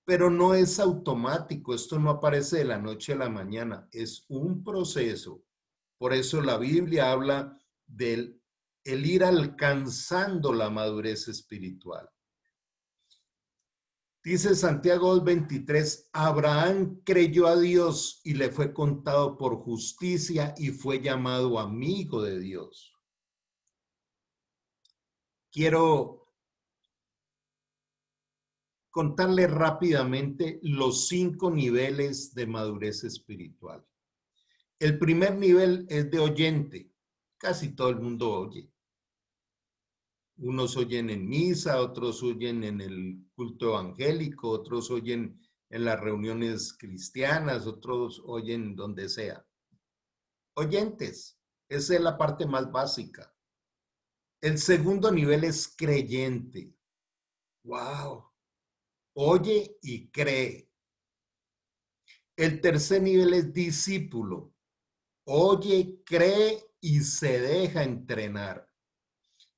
Speaker 1: Pero no es automático, esto no aparece de la noche a la mañana, es un proceso. Por eso la Biblia habla del el ir alcanzando la madurez espiritual. Dice Santiago 2:23, Abraham creyó a Dios y le fue contado por justicia y fue llamado amigo de Dios. quiero contarle rápidamente los 5 niveles de madurez espiritual. El primer nivel es de oyente. Casi todo el mundo oye. Unos oyen en misa, otros oyen en el culto evangélico, otros oyen en las reuniones cristianas, otros oyen donde sea. Oyentes, esa es la parte más básica. El segundo nivel es creyente. ¡Wow! Oye y cree. El tercer nivel es discípulo. Oye, cree y se deja entrenar.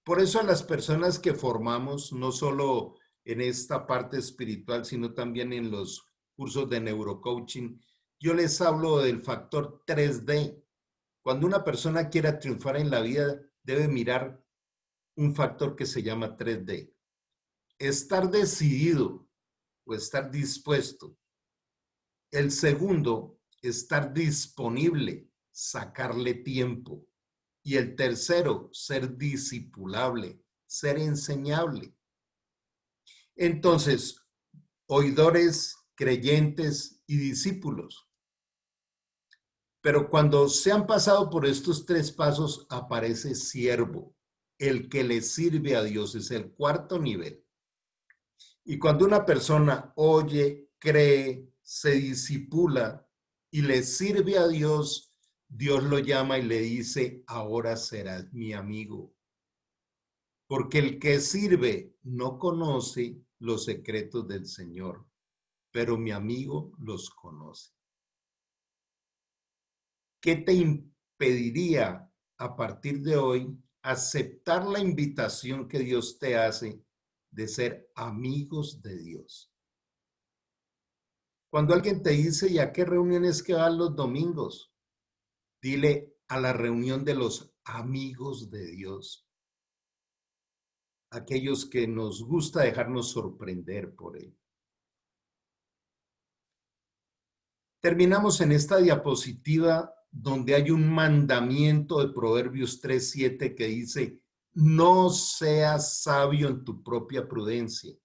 Speaker 1: Por eso a las personas que formamos, no solo en esta parte espiritual, sino también en los cursos de neurocoaching, yo les hablo del factor 3D. Cuando una persona quiera triunfar en la vida, debe mirar un factor que se llama 3D. Estar decidido o estar dispuesto. El segundo, estar disponible, sacarle tiempo. Y el tercero, ser discipulable, ser enseñable. Entonces, oidores, creyentes y discípulos. Pero cuando se han pasado por estos 3 pasos, aparece siervo, el que le sirve a Dios, es el cuarto nivel. Y cuando una persona oye, cree, se disipula y le sirve a Dios, Dios lo llama y le dice, ahora serás mi amigo. Porque el que sirve no conoce los secretos del Señor, pero mi amigo los conoce. ¿Qué te impediría a partir de hoy aceptar la invitación que Dios te hace de ser amigos de Dios? Cuando alguien te dice, ¿y a qué reuniones que van los domingos? Dile, a la reunión de los amigos de Dios. Aquellos que nos gusta dejarnos sorprender por Él. Terminamos en esta diapositiva donde hay un mandamiento de Proverbios 3:7 que dice, no seas sabio en tu propia prudencia.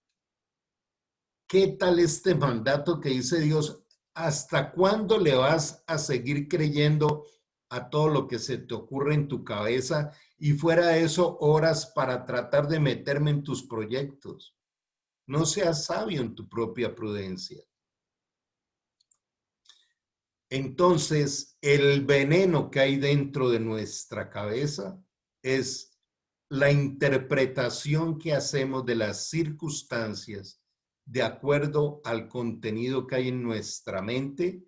Speaker 1: ¿Qué tal este mandato que dice Dios? ¿Hasta cuándo le vas a seguir creyendo a todo lo que se te ocurre en tu cabeza y fuera de eso horas para tratar de meterme en tus proyectos? No seas sabio en tu propia prudencia. Entonces, el veneno que hay dentro de nuestra cabeza es la interpretación que hacemos de las circunstancias de acuerdo al contenido que hay en nuestra mente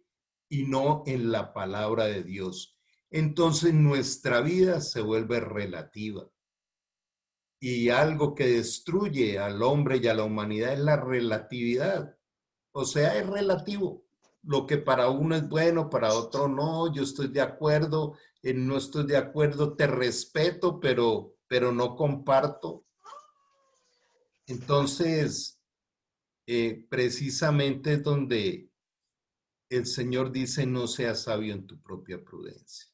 Speaker 1: y no en la palabra de Dios. Entonces, nuestra vida se vuelve relativa. Y algo que destruye al hombre y a la humanidad es la relatividad. O sea, es relativo. Lo que para uno es bueno, para otro no. Yo estoy de acuerdo, no estoy de acuerdo, te respeto, pero no comparto. Entonces, precisamente es donde el Señor dice, no seas sabio en tu propia prudencia.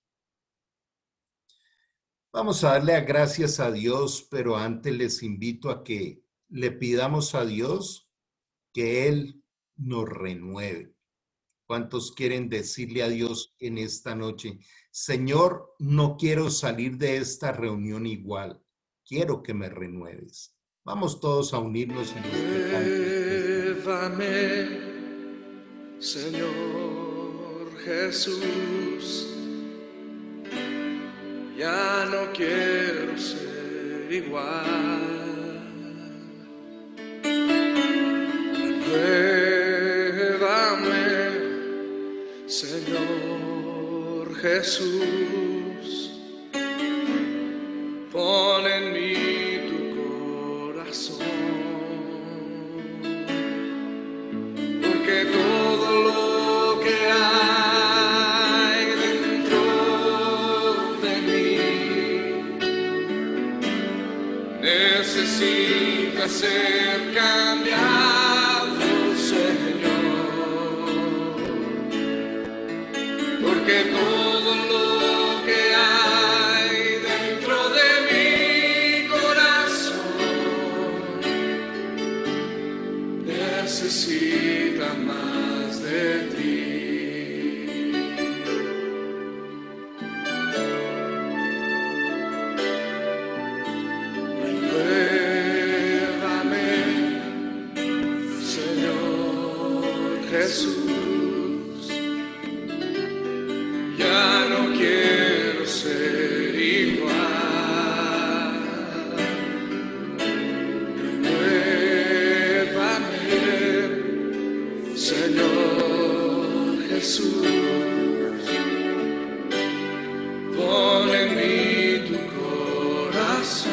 Speaker 1: Vamos a darle gracias a Dios, pero antes les invito a que le pidamos a Dios que Él nos renueve. ¿Cuántos quieren decirle a Dios en esta noche, Señor, no quiero salir de esta reunión igual, quiero que me renueves? Vamos todos a unirnos en este canto.
Speaker 2: Renuévame, Señor Jesús, ya no quiero ser igual. Renuévame, Señor Jesús, pon en mí tu corazón, porque todo lo que hay dentro de mí necesita ser cambiado, Señor, porque todo lo que hay dentro de mi corazón necesita más de ti. Renuévame, Señor Jesús. Ya no quiero ser igual. Señor Jesús, pon en mí tu corazón,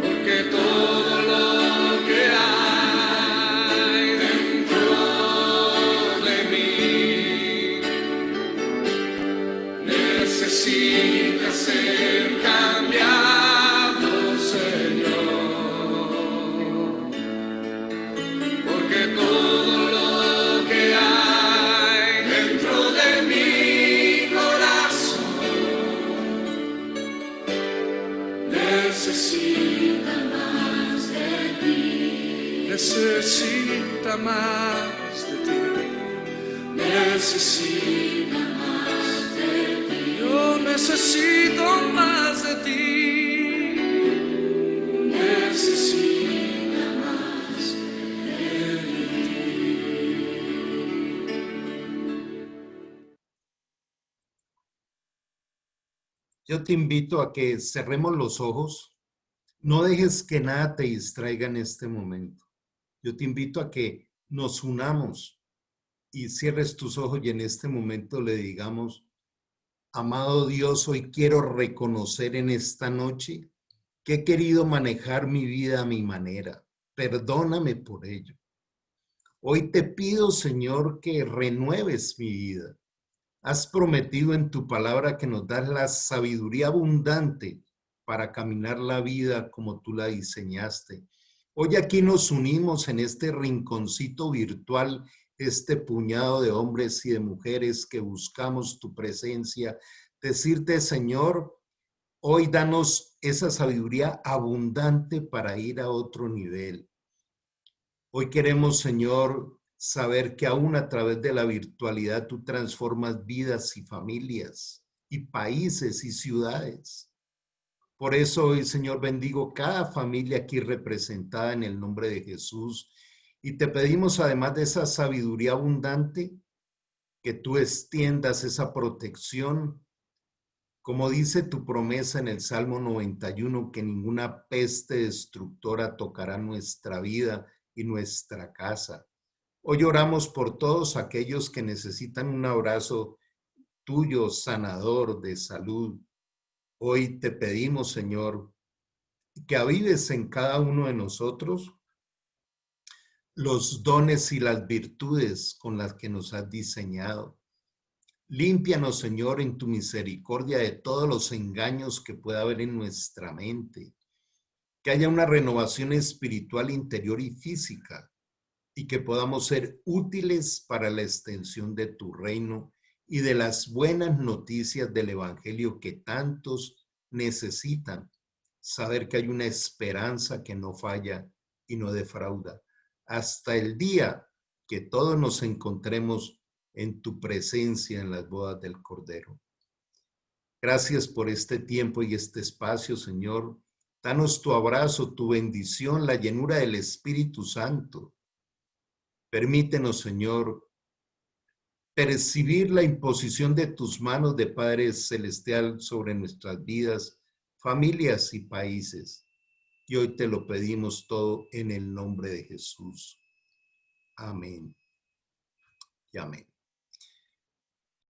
Speaker 2: porque todo lo que hay dentro de mí necesita ser cambiado, Señor. Todo lo que hay dentro de mi corazón necesita más de ti. Necesita más de ti. Necesita más de ti. Yo necesito más de ti. Necesito.
Speaker 1: Yo te invito a que cerremos los ojos. No dejes que nada te distraiga en este momento. Yo te invito a que nos unamos y cierres tus ojos y en este momento le digamos: amado Dios, hoy quiero reconocer en esta noche que he querido manejar mi vida a mi manera. Perdóname por ello. Hoy te pido, Señor, que renueves mi vida. Has prometido en tu palabra que nos das la sabiduría abundante para caminar la vida como tú la diseñaste. Hoy aquí nos unimos en este rinconcito virtual, este puñado de hombres y de mujeres que buscamos tu presencia. Decirte, Señor, hoy danos esa sabiduría abundante para ir a otro nivel. Hoy queremos, Señor, saber que aún a través de la virtualidad tú transformas vidas y familias y países y ciudades. Por eso hoy, Señor, bendigo cada familia aquí representada en el nombre de Jesús y te pedimos, además de esa sabiduría abundante, que tú extiendas esa protección, como dice tu promesa en el Salmo 91, que ninguna peste destructora tocará nuestra vida y nuestra casa. Hoy oramos por todos aquellos que necesitan un abrazo tuyo, sanador, de salud. Hoy te pedimos, Señor, que avives en cada uno de nosotros los dones y las virtudes con las que nos has diseñado. Límpianos, Señor, en tu misericordia de todos los engaños que pueda haber en nuestra mente. Que haya una renovación espiritual interior y física y que podamos ser útiles para la extensión de tu reino y de las buenas noticias del evangelio que tantos necesitan. Saber que hay una esperanza que no falla y no defrauda. Hasta el día que todos nos encontremos en tu presencia en las bodas del Cordero. Gracias por este tiempo y este espacio, Señor. Danos tu abrazo, tu bendición, la llenura del Espíritu Santo. Permítenos, Señor, percibir la imposición de tus manos de Padre Celestial sobre nuestras vidas, familias y países. Y hoy te lo pedimos todo en el nombre de Jesús. Amén y amén.